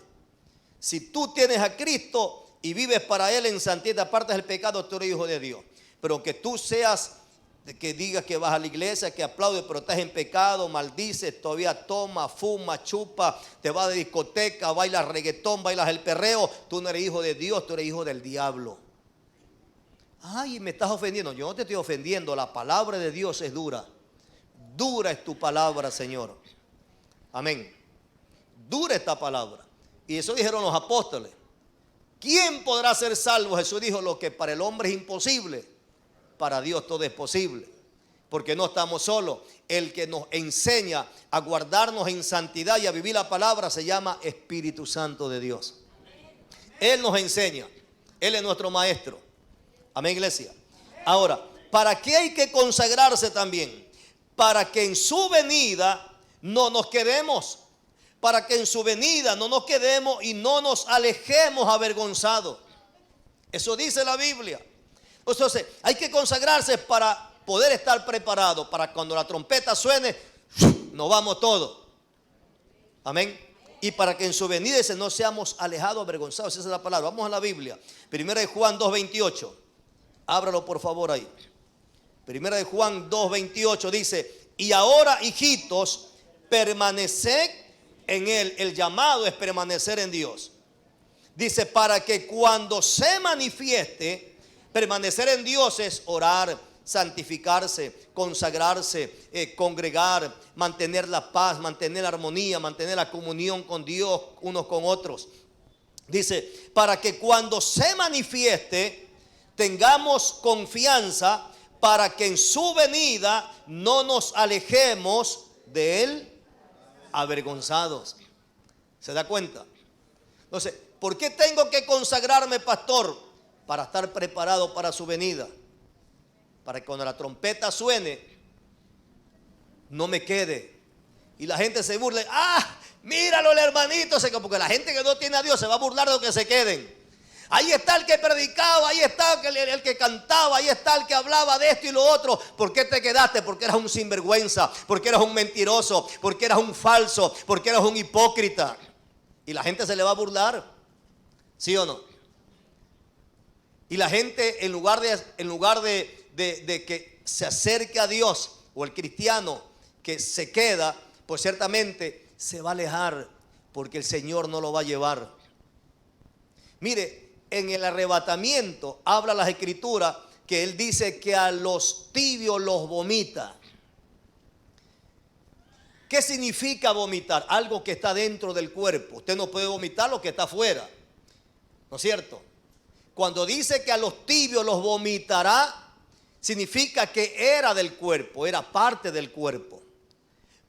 Si tú tienes a Cristo y vives para Él en santidad, apartas el pecado, tú eres hijo de Dios. Pero que tú seas, que digas que vas a la iglesia, que aplaudes, pero estás en pecado, maldices, todavía toma, fuma, chupa, te vas de discoteca, bailas reggaetón, bailas el perreo, tú no eres hijo de Dios, tú eres hijo del diablo. Ay, me estás ofendiendo. Yo no te estoy ofendiendo, la palabra de Dios es dura. Dura es tu palabra, Señor. Amén. Dura esta palabra. Y eso dijeron los apóstoles. ¿Quién podrá ser salvo? Jesús dijo, lo que para el hombre es imposible, para Dios todo es posible. Porque no estamos solos. El que nos enseña a guardarnos en santidad y a vivir la palabra se llama Espíritu Santo de Dios. Él nos enseña. Él es nuestro maestro. Amén, iglesia. Ahora, ¿para qué hay que consagrarse también? Para que en su venida no nos quedemos. Para que en su venida no nos quedemos y no nos alejemos avergonzados. Eso dice la Biblia. Entonces, hay que consagrarse para poder estar preparado. Para cuando la trompeta suene, nos vamos todos. Amén. Y para que en su venida no seamos alejados, avergonzados. Esa es la palabra. Vamos a la Biblia. Primera de Juan 2:28. Ábralo por favor ahí. Primera de Juan 2:28 dice, y ahora, hijitos, permaneced en Él. El llamado es permanecer en Dios. Dice, para que cuando se manifieste, permanecer en Dios es orar, santificarse, consagrarse, congregar, mantener la paz, mantener la armonía, mantener la comunión con Dios unos con otros. Dice, para que cuando se manifieste, tengamos confianza para que en su venida no nos alejemos de Él avergonzados. ¿Se da cuenta? Entonces, ¿por qué tengo que consagrarme, pastor? Para estar preparado para su venida. Para que cuando la trompeta suene, no me quede. Y la gente se burle. ¡Ah! Míralo el hermanito. Porque la gente que no tiene a Dios se va a burlar de lo que se queden. Ahí está el que predicaba, ahí está el que cantaba, ahí está el que hablaba de esto y lo otro. ¿Por qué te quedaste? Porque eras un sinvergüenza, porque eras un mentiroso, porque eras un falso, porque eras un hipócrita. Y la gente se le va a burlar, ¿sí o no? Y la gente en lugar de que se acerque a Dios, o el cristiano que se queda, pues ciertamente se va a alejar, porque el Señor no lo va a llevar. Mire, en el arrebatamiento habla las escrituras que Él dice que a los tibios los vomita. ¿Qué significa vomitar? Algo que está dentro del cuerpo. Usted no puede vomitar lo que está afuera, ¿no es cierto? Cuando dice que a los tibios los vomitará, significa que era del cuerpo, era parte del cuerpo.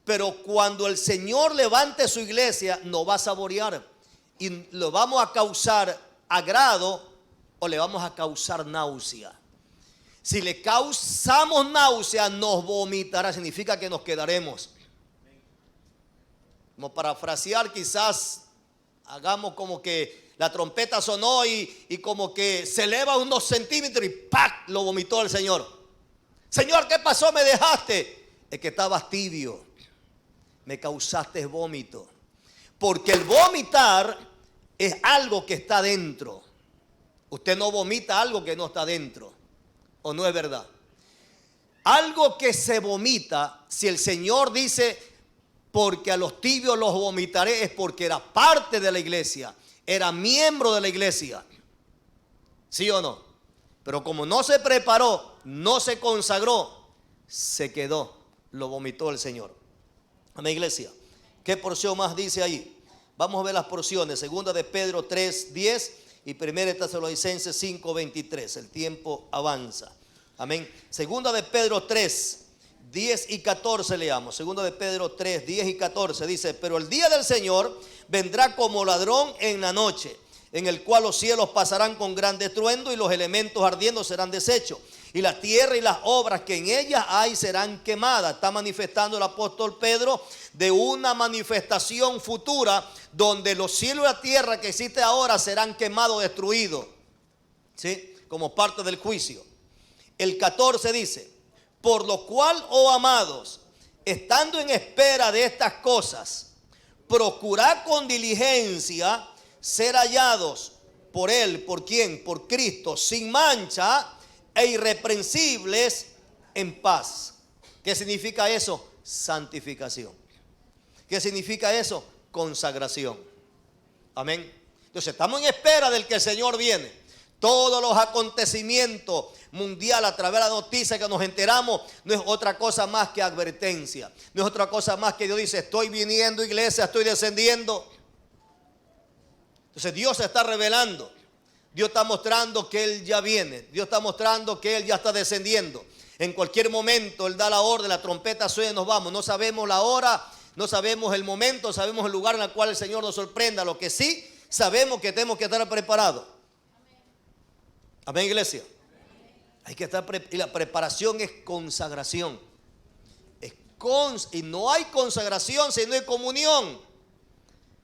Pero cuando el Señor levante su iglesia, nos va a saborear y lo vamos a causar agrado o le vamos a causar náusea. Si le causamos náusea, nos vomitará, significa que nos quedaremos. Como parafrasear, quizás hagamos como que la trompeta sonó y como que se eleva unos centímetros y ¡pac! Lo vomitó el Señor. Señor, ¿qué pasó? Me dejaste. Es que estabas tibio, me causaste vómito. Porque el vomitar es algo que está dentro. Usted no vomita algo que no está dentro, ¿o no es verdad? Algo que se vomita, si el Señor dice, porque a los tibios los vomitaré, es porque era parte de la iglesia, era miembro de la iglesia, ¿sí o no? Pero como no se preparó, no se consagró, se quedó, lo vomitó el Señor. Amén, iglesia. ¿Qué porción más dice ahí? Vamos a ver las porciones. Segunda de Pedro 3:10 y Primera de Tesalonicenses 5:23. El tiempo avanza. Amén. Segunda de Pedro 3:10 y 14 leamos. Segunda de Pedro 3:10 y 14 dice: pero el día del Señor vendrá como ladrón en la noche, en el cual los cielos pasarán con gran estruendo y los elementos ardiendo serán deshechos. Y la tierra y las obras que en ella hay serán quemadas. Está manifestando el apóstol Pedro de una manifestación futura donde los cielos y la tierra que existe ahora serán quemados, destruidos. ¿sí? Como parte del juicio. El 14 dice: por lo cual, oh amados, estando en espera de estas cosas, procurad con diligencia ser hallados por Él. ¿Por quién? Por Cristo, sin mancha e irreprensibles en paz. ¿Qué significa eso? Santificación. ¿Qué significa eso? Consagración. Amén. Entonces estamos en espera del que el Señor viene. Todos los acontecimientos mundiales a través de la noticia que nos enteramos no es otra cosa más que advertencia. No es otra cosa más que Dios dice: estoy viniendo, iglesia, estoy descendiendo. Entonces Dios se está revelando. Dios está mostrando que Él ya viene. Dios está mostrando que Él ya está descendiendo. En cualquier momento Él da la orden, la trompeta suena y nos vamos. No sabemos la hora, no sabemos el momento, sabemos el lugar en el cual el Señor nos sorprenda. Lo que sí sabemos que tenemos que estar preparados. Amén, iglesia. Hay que estar y la preparación es consagración. Y no hay consagración si no hay comunión.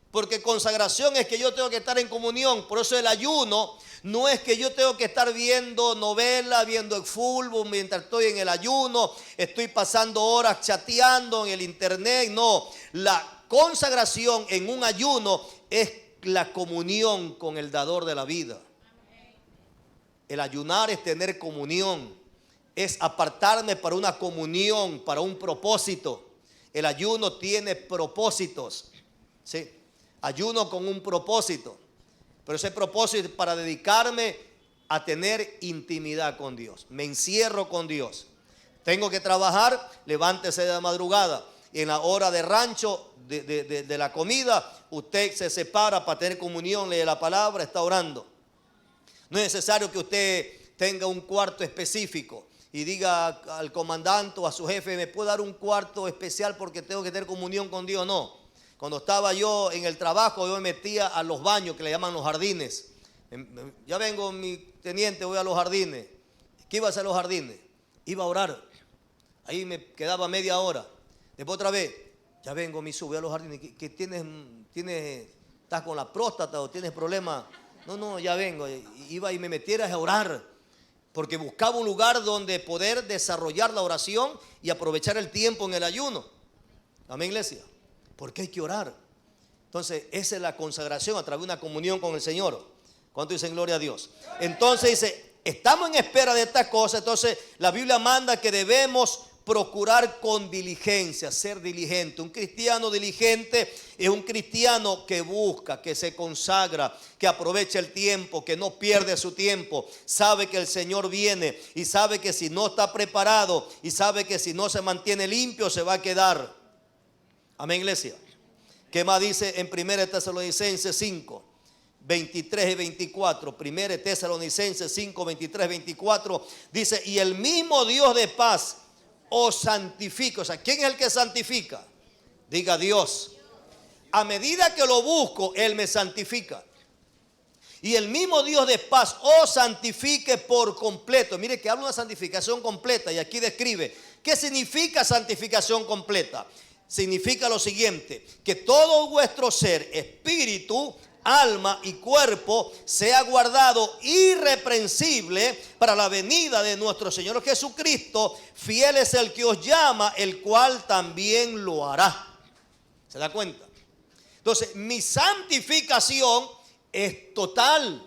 Porque consagración es que yo tengo que estar en comunión. Por eso el ayuno no es que yo tengo que estar viendo novela, viendo el fútbol mientras estoy en el ayuno, estoy pasando horas chateando en el internet. No, la consagración en un ayuno es la comunión con el dador de la vida. El ayunar es tener comunión, es apartarme para una comunión, para un propósito. El ayuno tiene propósitos, ¿sí? Ayuno con un propósito, pero ese propósito es para dedicarme a tener intimidad con Dios. Me encierro con Dios. Tengo que trabajar, levántese de la madrugada. Y en la hora de rancho, de la comida, usted se separa para tener comunión, lee la palabra, está orando. No es necesario que usted tenga un cuarto específico y diga al comandante o a su jefe: me puede dar un cuarto especial porque tengo que tener comunión con Dios. No. Cuando estaba yo en el trabajo, yo me metía a los baños que le llaman los jardines. Ya vengo, mi teniente, voy a los jardines. ¿Qué iba a hacer a los jardines? Iba a orar. Ahí me quedaba media hora. Después otra vez, ya vengo, mi voy a los jardines. ¿Qué tienes? ¿Estás con la próstata o tienes problemas? No, ya vengo. Iba y me metiera a orar, porque buscaba un lugar donde poder desarrollar la oración y aprovechar el tiempo en el ayuno. Amén, iglesia. Porque hay que orar. Entonces esa es la consagración a través de una comunión con el Señor. ¿Cuánto dicen gloria a Dios? Entonces dice: estamos en espera de estas cosas. Entonces la Biblia manda que debemos procurar con diligencia, ser diligente. Un cristiano diligente es un cristiano que busca, que se consagra, que aprovecha el tiempo, que no pierde su tiempo. Sabe que el Señor viene y sabe que si no está preparado y sabe que si no se mantiene limpio se va a quedar. Amén, iglesia. ¿Qué más dice en 1 Tesalonicenses 5, 23 y 24? 1 Tesalonicenses 5, 23, 24 dice: y el mismo Dios de paz os santifica. O sea, ¿quién es el que santifica? Diga Dios. A medida que lo busco, Él me santifica. Y el mismo Dios de paz os santifique por completo. Mire que habla de una santificación completa y aquí describe qué significa santificación completa. Significa lo siguiente: que todo vuestro ser, espíritu, alma y cuerpo sea guardado irreprensible para la venida de nuestro Señor Jesucristo. Fiel es el que os llama, el cual también lo hará. ¿Se da cuenta? Entonces, mi santificación es total.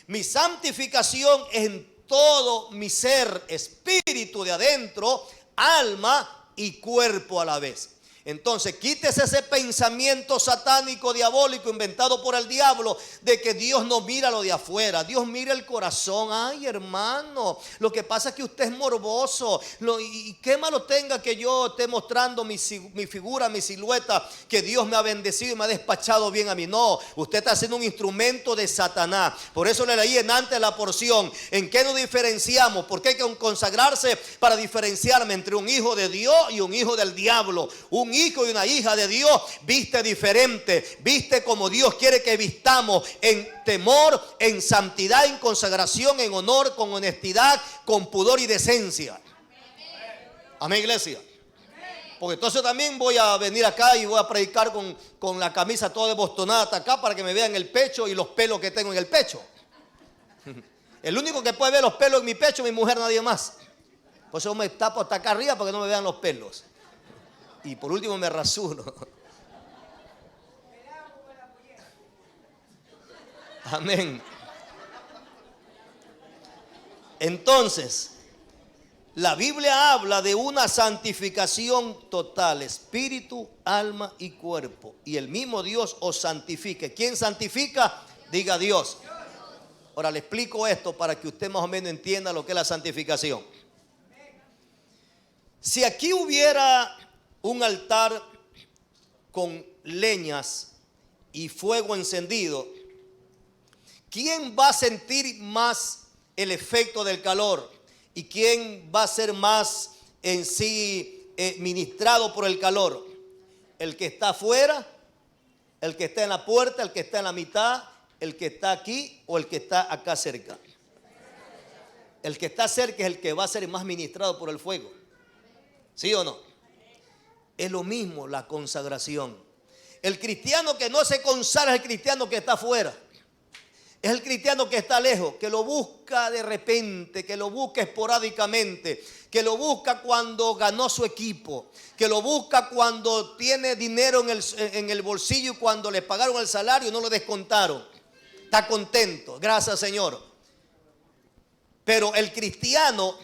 Mi santificación es en todo mi ser, espíritu de adentro, alma y cuerpo a la vez. Entonces quítese ese pensamiento satánico, diabólico, inventado por el diablo, de que Dios no mira lo de afuera, Dios mira el corazón. Ay, hermano, lo que pasa es que usted es morboso. Y qué malo tenga que yo esté mostrando mi figura, mi silueta, que Dios me ha bendecido y me ha despachado bien a mí. No, usted está siendo un instrumento de Satanás. Por eso le leí en antes la porción. ¿En qué nos diferenciamos? Porque hay que consagrarse para diferenciarme entre un hijo de Dios y un hijo del diablo. Un hijo y una hija de Dios viste diferente, viste como Dios quiere que vistamos, en temor, en santidad, en consagración, en honor, con honestidad, con pudor y decencia. Amén, iglesia. Porque entonces también voy a venir acá y voy a predicar con la camisa toda debostonada hasta acá para que me vean el pecho y los pelos que tengo en el pecho. El único que puede ver los pelos en mi pecho es mi mujer, nadie más. Por eso me tapo hasta acá arriba para que no me vean los pelos. Y por último me rasuro. Amén. Entonces, la Biblia habla de una santificación total, espíritu, alma y cuerpo. Y el mismo Dios os santifique. ¿Quién santifica? Diga Dios. Ahora le explico esto para que usted más o menos entienda lo que es la santificación. Si aquí hubiera un altar con leñas y fuego encendido, ¿quién va a sentir más el efecto del calor? ¿Y quién va a ser más en sí ministrado por el calor? ¿El que está afuera? ¿El que está en la puerta? ¿El que está en la mitad? ¿El que está aquí o el que está acá cerca? El que está cerca es el que va a ser más ministrado por el fuego. ¿Sí o no? Es lo mismo la consagración. El cristiano que no se consagra es el cristiano que está afuera. Es el cristiano que está lejos, que lo busca de repente, que lo busca esporádicamente, que lo busca cuando ganó su equipo, que lo busca cuando tiene dinero en el bolsillo y cuando le pagaron el salario no lo descontaron. Está contento, gracias Señor. Pero el cristiano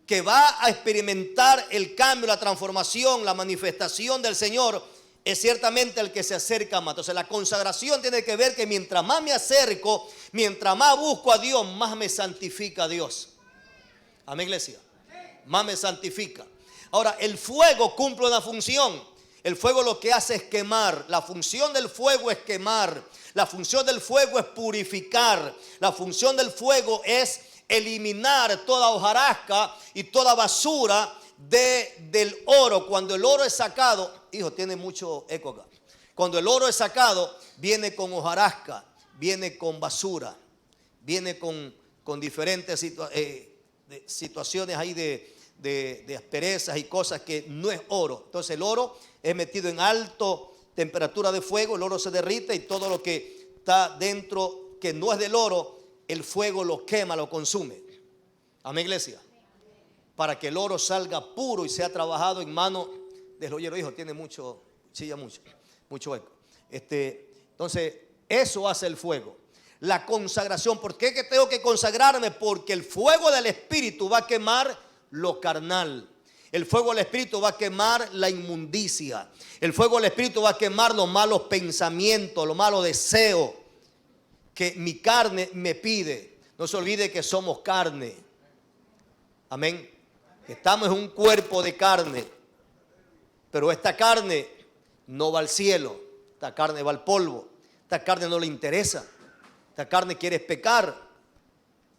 que va a experimentar el cambio, la transformación, la manifestación del Señor, es ciertamente el que se acerca más. Entonces la consagración tiene que ver que mientras más me acerco, mientras más busco a Dios, más me santifica a Dios. Amén, iglesia. Más me santifica. Ahora, el fuego cumple una función. El fuego lo que hace es quemar. La función del fuego es quemar. La función del fuego es purificar. La función del fuego es eliminar toda hojarasca y toda basura del oro. Cuando el oro es sacado, hijo, tiene mucho eco acá. Cuando el oro es sacado, viene con hojarasca, viene con basura, viene con diferentes situaciones ahí de asperezas y cosas que no es oro. Entonces el oro es metido en alta temperatura de fuego, el oro se derrite y todo lo que está dentro que no es del oro, el fuego lo quema, lo consume. Amén, iglesia. Para que el oro salga puro y sea trabajado en mano del joyero. Hijo, tiene mucho eco. Entonces, eso hace el fuego. La consagración. ¿Por qué que tengo que consagrarme? Porque el fuego del Espíritu va a quemar lo carnal. El fuego del Espíritu va a quemar la inmundicia. El fuego del Espíritu va a quemar los malos pensamientos, los malos deseos que mi carne me pide. No se olvide que somos carne. Amén. Estamos en un cuerpo de carne. Pero esta carne no va al cielo. Esta carne va al polvo. Esta carne no le interesa. Esta carne quiere pecar.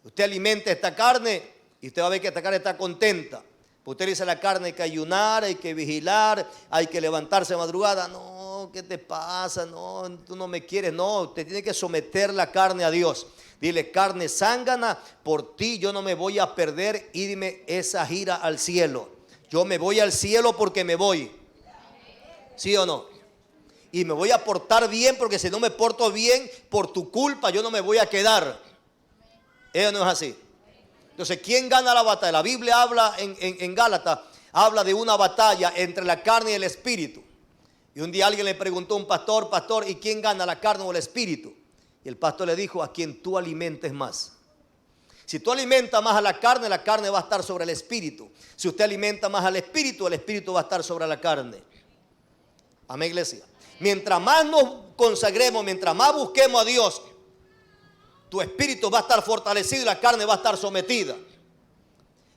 Usted alimenta esta carne y usted va a ver que esta carne está contenta. Usted dice a la carne hay que ayunar, hay que vigilar, hay que levantarse de madrugada. No, ¿qué te pasa? No, tú no me quieres. No, usted tiene que someter la carne a Dios. Dile, carne zángana, por ti yo no me voy a perder irme esa gira al cielo. Yo me voy al cielo porque me voy. ¿Sí o no? Y me voy a portar bien porque si no me porto bien, por tu culpa yo no me voy a quedar. Eso no es así. Entonces, ¿quién gana la batalla? La Biblia habla en Gálatas, habla de una batalla entre la carne y el espíritu. Y un día alguien le preguntó a un pastor, ¿y quién gana, la carne o el espíritu? Y el pastor le dijo, a quien tú alimentes más. Si tú alimentas más a la carne va a estar sobre el espíritu. Si usted alimenta más al espíritu, el espíritu va a estar sobre la carne. Amén, iglesia. Mientras más nos consagremos, mientras más busquemos a Dios, tu espíritu va a estar fortalecido y la carne va a estar sometida.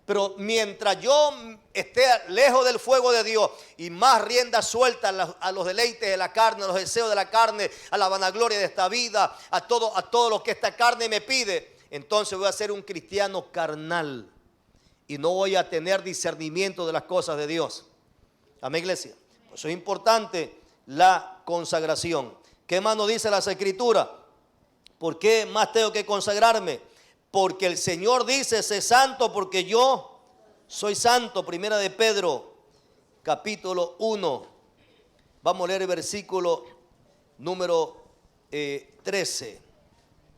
Pero mientras yo esté lejos del fuego de Dios y más rienda suelta a los deleites de la carne, a los deseos de la carne, a la vanagloria de esta vida, a todo lo que esta carne me pide, entonces voy a ser un cristiano carnal y no voy a tener discernimiento de las cosas de Dios. Amén, iglesia. Por eso es importante la consagración. ¿Qué más nos dice las Escrituras? ¿Por qué más tengo que consagrarme? Porque el Señor dice, sé santo porque yo soy santo. Primera de Pedro, capítulo 1. Vamos a leer el versículo número 13.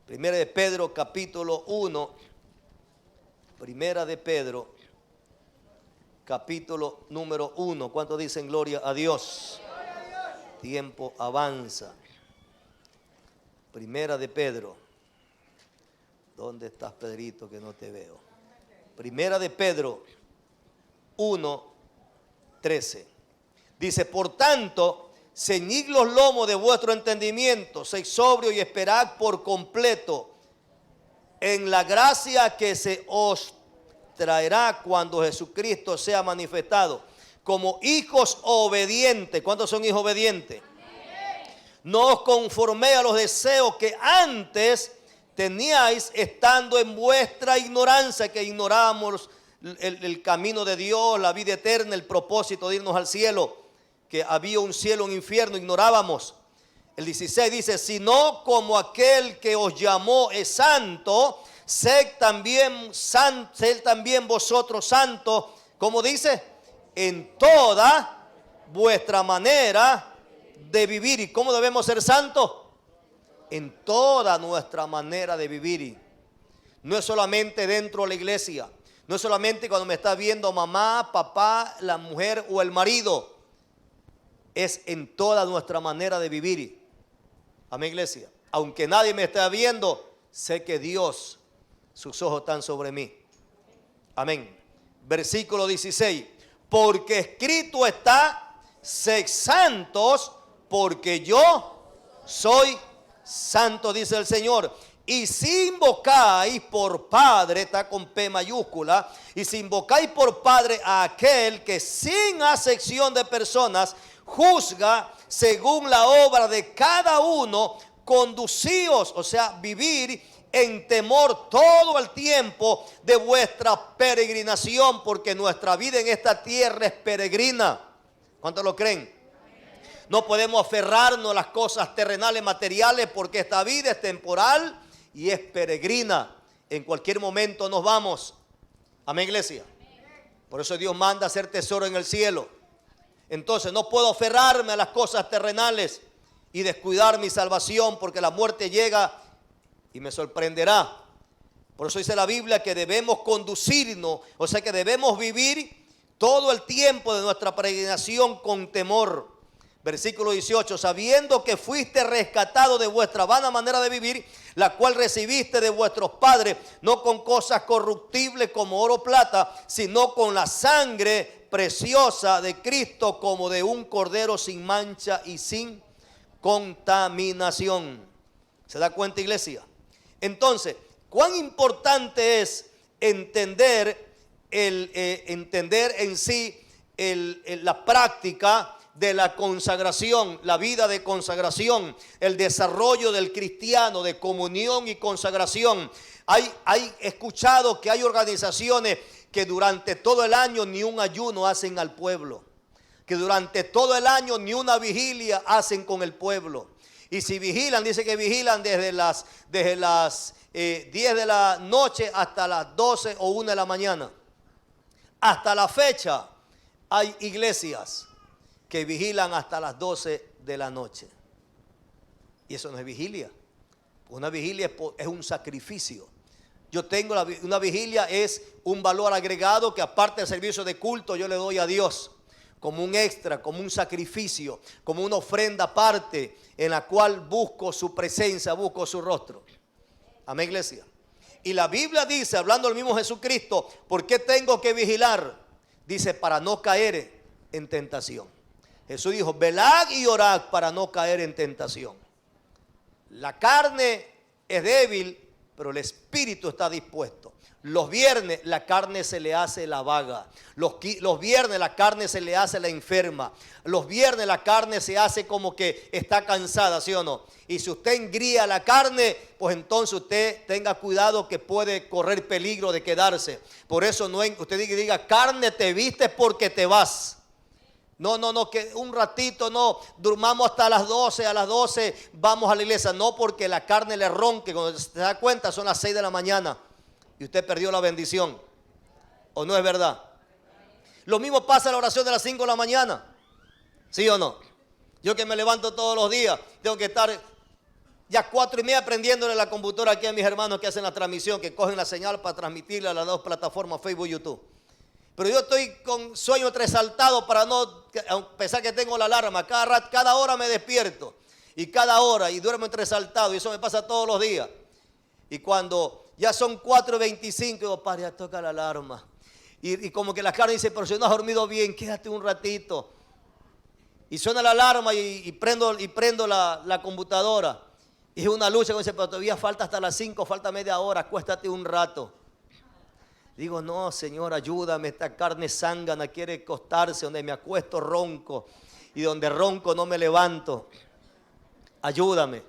Primera de Pedro capítulo 1. Primera de Pedro capítulo número 1. ¿Cuántos dicen gloria a Dios? Tiempo avanza. Primera de Pedro. ¿Dónde estás, Pedrito, que no te veo? Primera de Pedro 1:13. Dice, por tanto, ceñid los lomos de vuestro entendimiento, sed sobrio y esperad por completo en la gracia que se os traerá cuando Jesucristo sea manifestado. Como hijos obedientes. ¿Cuántos son hijos obedientes? No os conforméis a los deseos que antes teníais estando en vuestra ignorancia, que ignorábamos el camino de Dios, la vida eterna, el propósito de irnos al cielo, que había un cielo, un infierno, ignorábamos. El 16 dice, sino como aquel que os llamó es santo, sed también vosotros santos, como dice, en toda vuestra manera de vivir. ¿Y cómo debemos ser santos? En toda nuestra manera de vivir. No es solamente dentro de la iglesia, no es solamente cuando me está viendo mamá, papá, la mujer o el marido. Es en toda nuestra manera de vivir. Amén, iglesia. Aunque nadie me esté viendo, sé que Dios, sus ojos están sobre mí. Amén. Versículo 16. Porque escrito está, sed santos, porque yo soy santo, dice el Señor. Y si invocáis por Padre, está con P mayúscula, y si invocáis por Padre a aquel que sin acepción de personas juzga según la obra de cada uno, conducíos, o sea, vivir en temor todo el tiempo de vuestra peregrinación, porque nuestra vida en esta tierra es peregrina. ¿Cuántos lo creen? No podemos aferrarnos a las cosas terrenales, materiales, porque esta vida es temporal y es peregrina. En cualquier momento nos vamos. Amén, iglesia. Por eso Dios manda hacer tesoro en el cielo. Entonces no puedo aferrarme a las cosas terrenales y descuidar mi salvación, porque la muerte llega y me sorprenderá. Por eso dice la Biblia que debemos conducirnos, o sea que debemos vivir todo el tiempo de nuestra peregrinación con temor. Versículo 18, sabiendo que fuiste rescatado de vuestra vana manera de vivir, la cual recibiste de vuestros padres, no con cosas corruptibles como oro o plata, sino con la sangre preciosa de Cristo, como de un cordero sin mancha y sin contaminación. ¿Se da cuenta, iglesia? Entonces, ¿cuán importante es entender en sí la práctica de la consagración, la vida de consagración, el desarrollo del cristiano de comunión y consagración? Hay escuchado que hay organizaciones que durante todo el año ni un ayuno hacen al pueblo, que durante todo el año ni una vigilia hacen con el pueblo. Y si vigilan, dice que vigilan desde las 10 de la noche hasta las 12 o 1 de la mañana. Hasta la fecha hay iglesias que vigilan hasta las 12 de la noche. Y eso no es vigilia. Una vigilia es un sacrificio. Yo tengo una vigilia, es un valor agregado que aparte del servicio de culto yo le doy a Dios como un extra, como un sacrificio, como una ofrenda aparte en la cual busco su presencia, busco su rostro. Amén, iglesia. Y la Biblia dice, hablando del mismo Jesucristo, ¿por qué tengo que vigilar? Dice, para no caer en tentación. Jesús dijo, velad y orad para no caer en tentación. La carne es débil, pero el espíritu está dispuesto. Los viernes la carne se le hace la vaga. Los viernes la carne se le hace la enferma. Los viernes la carne se hace como que está cansada, ¿sí o no? Y si usted engría la carne, pues entonces usted tenga cuidado que puede correr peligro de quedarse. Por eso usted diga, carne, te vistes porque te vas. No, que un ratito, no, durmamos hasta las 12, a las 12 vamos a la iglesia. No, porque la carne le ronque, cuando se da cuenta son las 6 de la mañana y usted perdió la bendición. ¿O no es verdad? Lo mismo pasa en la oración de las 5 de la mañana. ¿Sí o no? Yo que me levanto todos los días, tengo que estar Ya 4:30 prendiéndole la computadora aquí a mis hermanos que hacen la transmisión, que cogen la señal para transmitirla a las dos plataformas, Facebook y YouTube. Pero yo estoy con sueño resaltado para no, a pesar que tengo la alarma, cada hora me despierto. Y cada hora, y duermo entresaltado, y eso me pasa todos los días. Y cuando ya son 4:25, digo, padre, ya toca la alarma. Y como que la carne dice, pero si no has dormido bien, quédate un ratito. Y suena la alarma y prendo la computadora. Y es una lucha, dice, pero todavía falta hasta las 5, falta media hora, acuéstate un rato. Digo, no, Señor, ayúdame, esta carne zángana quiere acostarse, donde me acuesto ronco, y donde ronco no me levanto. Ayúdame.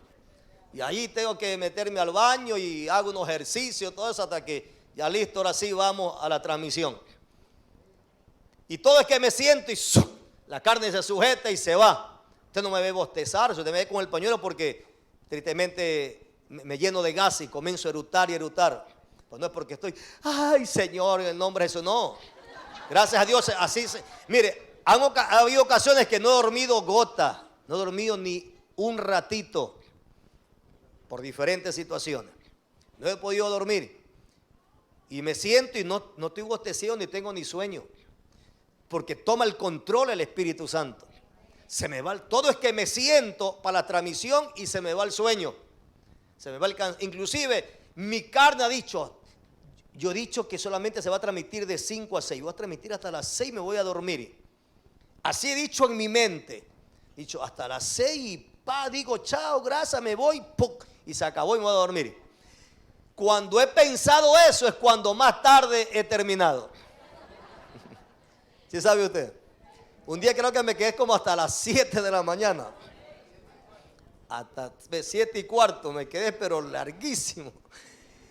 Y ahí tengo que meterme al baño y hago unos ejercicios, todo eso, hasta que ya listo, ahora sí vamos a la transmisión. Y todo es que me siento y la carne se sujeta y se va. Usted no me ve bostezar, usted me ve con el pañuelo porque tristemente me lleno de gas y comienzo a erutar y erutar. Pues no es porque estoy, ay Señor, en el nombre de Jesús, no. Gracias a Dios, así mire, ha habido ocasiones que no he dormido gota, no he dormido ni un ratito por diferentes situaciones. No he podido dormir. Y me siento y no estoy bostecido ni tengo ni sueño. Porque toma el control el Espíritu Santo. Se me va, todo es que me siento para la transmisión y se me va el sueño. Se me va el cansancio. Inclusive mi carne ha dicho, yo he dicho que solamente se va a transmitir de 5 a 6. Voy a transmitir hasta las 6 y me voy a dormir. Así he dicho en mi mente. He dicho hasta las 6 y digo chao, gracias, me voy. ¡Puc! Y se acabó y me voy a dormir. Cuando he pensado eso es cuando más tarde he terminado. ¿Sí sabe usted? Un día creo que me quedé como hasta las 7 de la mañana. Hasta 7:15 me quedé, pero larguísimo.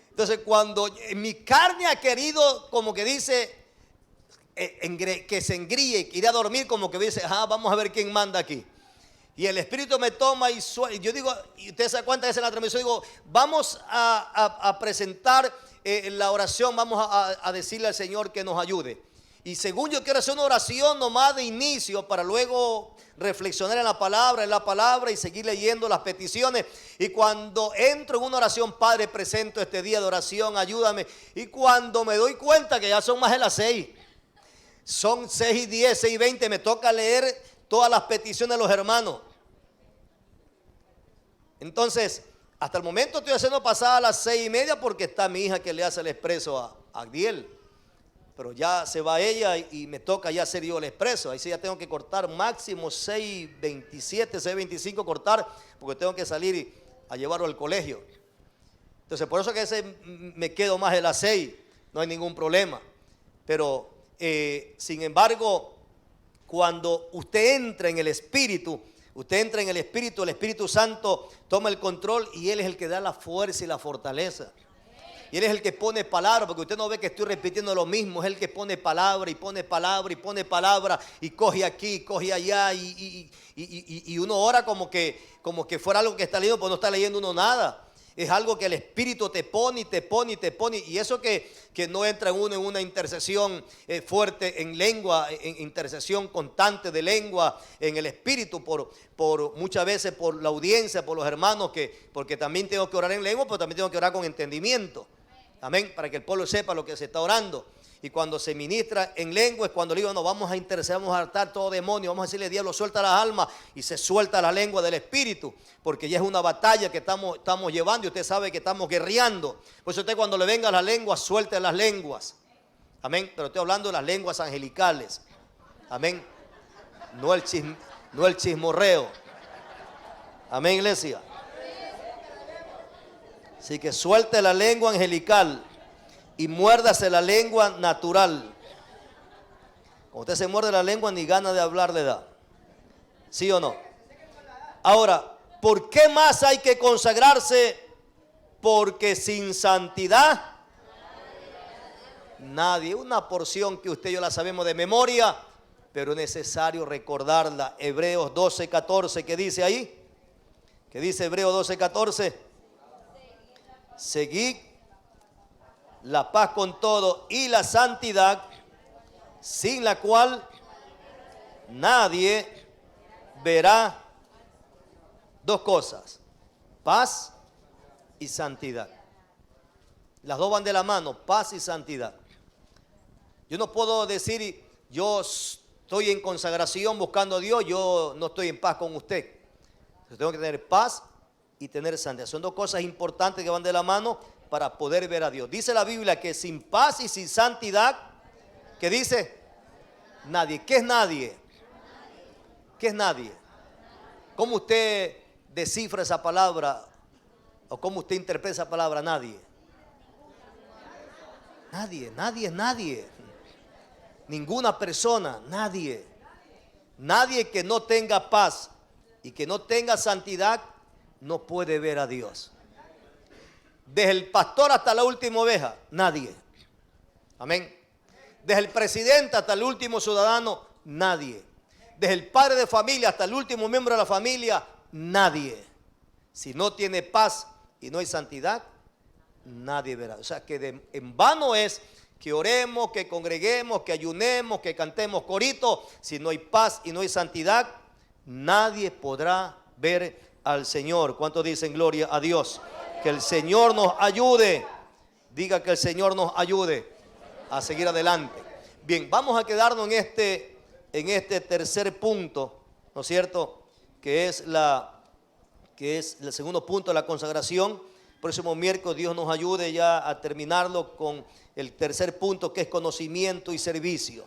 Entonces cuando mi carne ha querido, como que dice, que se engríe, que ir a dormir, como que dice, vamos a ver quién manda aquí. Y el Espíritu me toma y yo digo, y ustedes se dan cuenta que en la transmisión digo, vamos a presentar la oración, vamos a decirle al Señor que nos ayude. Y según yo quiero hacer una oración nomás de inicio para luego reflexionar en la palabra y seguir leyendo las peticiones. Y cuando entro en una oración, Padre, presento este día de oración, ayúdame. Y cuando me doy cuenta que ya son más de las 6, son 6:10, 6:20, me toca leer todas las peticiones de los hermanos. Entonces, hasta el momento estoy haciendo pasar a las 6:30 porque está mi hija que le hace el expreso a Agdiel. Pero ya se va ella y me toca ya hacer yo el expreso. Ahí sí ya tengo que cortar máximo 6:27, 6:25 cortar, porque tengo que salir a llevarlo al colegio. Entonces por eso que me quedo más de las 6, no hay ningún problema. Pero sin embargo, cuando usted entra en el Espíritu, el Espíritu Santo toma el control y Él es el que da la fuerza y la fortaleza. Y Él es el que pone palabra, porque usted no ve que estoy repitiendo lo mismo. Es el que pone palabra y pone palabra y pone palabra y coge aquí, coge allá y uno ora como que fuera algo que está leyendo, pues no está leyendo uno nada. Es algo que el Espíritu te pone y te pone y te pone. Y eso que no entra uno en una intercesión fuerte en lengua, en intercesión constante de lengua en el Espíritu, por muchas veces por la audiencia, por los hermanos, porque también tengo que orar en lengua, pero también tengo que orar con entendimiento. Amén, para que el pueblo sepa lo que se está orando. Y cuando se ministra en lengua es cuando le digo, no, vamos a interceder, vamos a hartar todo demonio, vamos a decirle, diablo, suelta las almas, y se suelta la lengua del Espíritu, porque ya es una batalla que estamos llevando y usted sabe que estamos guerreando. Por eso usted cuando le venga las lenguas, suelte las lenguas. Amén, pero estoy hablando de las lenguas angelicales. Amén, no el chismorreo. Amén, iglesia. Así que suelte la lengua angelical y muérdase la lengua natural. Cuando usted se muerde la lengua, ni gana de hablar le da. ¿Sí o no? Ahora, ¿por qué más hay que consagrarse? Porque sin santidad nadie. Una porción que usted y yo la sabemos de memoria, pero es necesario recordarla. Hebreos 12:14, ¿qué dice ahí? ¿Qué dice Hebreos 12:14? Seguid la paz con todo y la santidad, sin la cual nadie verá dos cosas: Paz y santidad. Las dos van de la mano, paz y santidad. Yo no puedo decir, yo estoy en consagración buscando a Dios, yo no estoy en paz con usted. Yo tengo que tener paz y tener santidad. Son dos cosas importantes que van de la mano para poder ver a Dios. Dice la Biblia que sin paz y sin santidad, ¿qué dice? Nadie. ¿Qué es nadie? ¿Qué es nadie? ¿Cómo usted descifra esa palabra? ¿O cómo usted interpreta esa palabra nadie? Nadie, nadie es nadie. Ninguna persona, nadie. Nadie que no tenga paz y que no tenga santidad no puede ver a Dios. Desde el pastor hasta la última oveja, nadie. Amén. Desde el presidente hasta el último ciudadano, nadie. Desde el padre de familia hasta el último miembro de la familia, nadie. Si no tiene paz y no hay santidad, nadie verá. O sea que en vano es que oremos, que congreguemos, que ayunemos, que cantemos coritos. Si no hay paz y no hay santidad, nadie podrá ver al Señor. ¿Cuántos dicen gloria a Dios? Que el Señor nos ayude. Diga que el Señor nos ayude a seguir adelante. Bien, vamos a quedarnos en este tercer punto, ¿no es cierto? Que es el segundo punto de la consagración. Próximo miércoles Dios nos ayude ya a terminarlo con el tercer punto, que es conocimiento y servicio.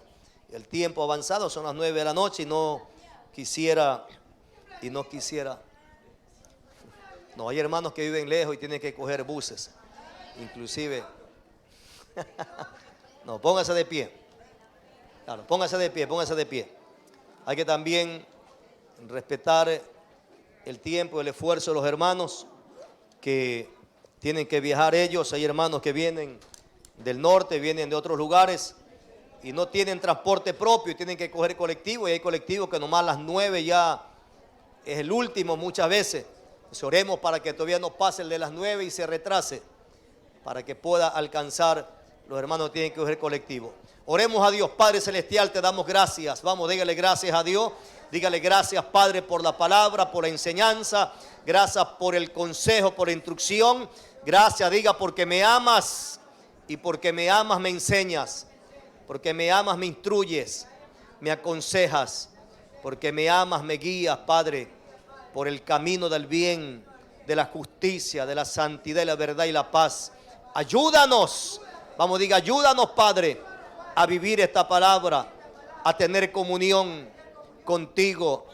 El tiempo avanzado, son las 9 de la noche y no quisiera. No, hay hermanos que viven lejos y tienen que coger buses. Inclusive. No, póngase de pie. Claro, póngase de pie. Hay que también respetar el tiempo, el esfuerzo de los hermanos que tienen que viajar ellos. Hay hermanos que vienen del norte, vienen de otros lugares y no tienen transporte propio y tienen que coger colectivo. Y hay colectivos que nomás a las 9 ya es el último muchas veces. Entonces oremos para que todavía no pase el de las 9 y se retrase, para que pueda alcanzar. Los hermanos tienen que coger colectivo. Oremos a Dios. Padre Celestial, te damos gracias. Vamos, dígale gracias a Dios. Dígale gracias, Padre, por la palabra, por la enseñanza. Gracias por el consejo, por la instrucción. Gracias, diga, porque me amas. Y porque me amas me enseñas. Porque me amas me instruyes, me aconsejas. Porque me amas me guías, Padre, por el camino del bien, de la justicia, de la santidad y la verdad y la paz. Ayúdanos. Vamos, diga, ayúdanos, Padre, a vivir esta palabra, a tener comunión contigo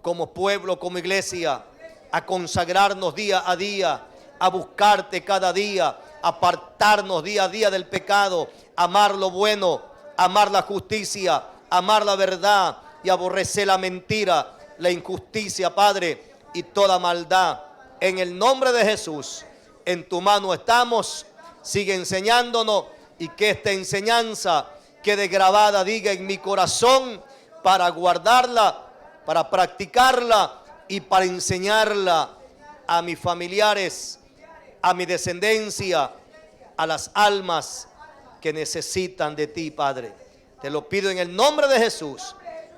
como pueblo, como iglesia, a consagrarnos día a día, a buscarte cada día, a apartarnos día a día del pecado, amar lo bueno, amar la justicia, amar la verdad y aborrecer la mentira, la injusticia, Padre, y toda maldad. En el nombre de Jesús, en tu mano estamos. Sigue enseñándonos y que esta enseñanza quede grabada, diga, en mi corazón, para guardarla, para practicarla y para enseñarla a mis familiares, a mi descendencia, a las almas que necesitan de ti, Padre. Te lo pido en el nombre de Jesús.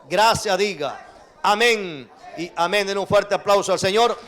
Gracias, diga. Amén y amén. Den un fuerte aplauso al Señor.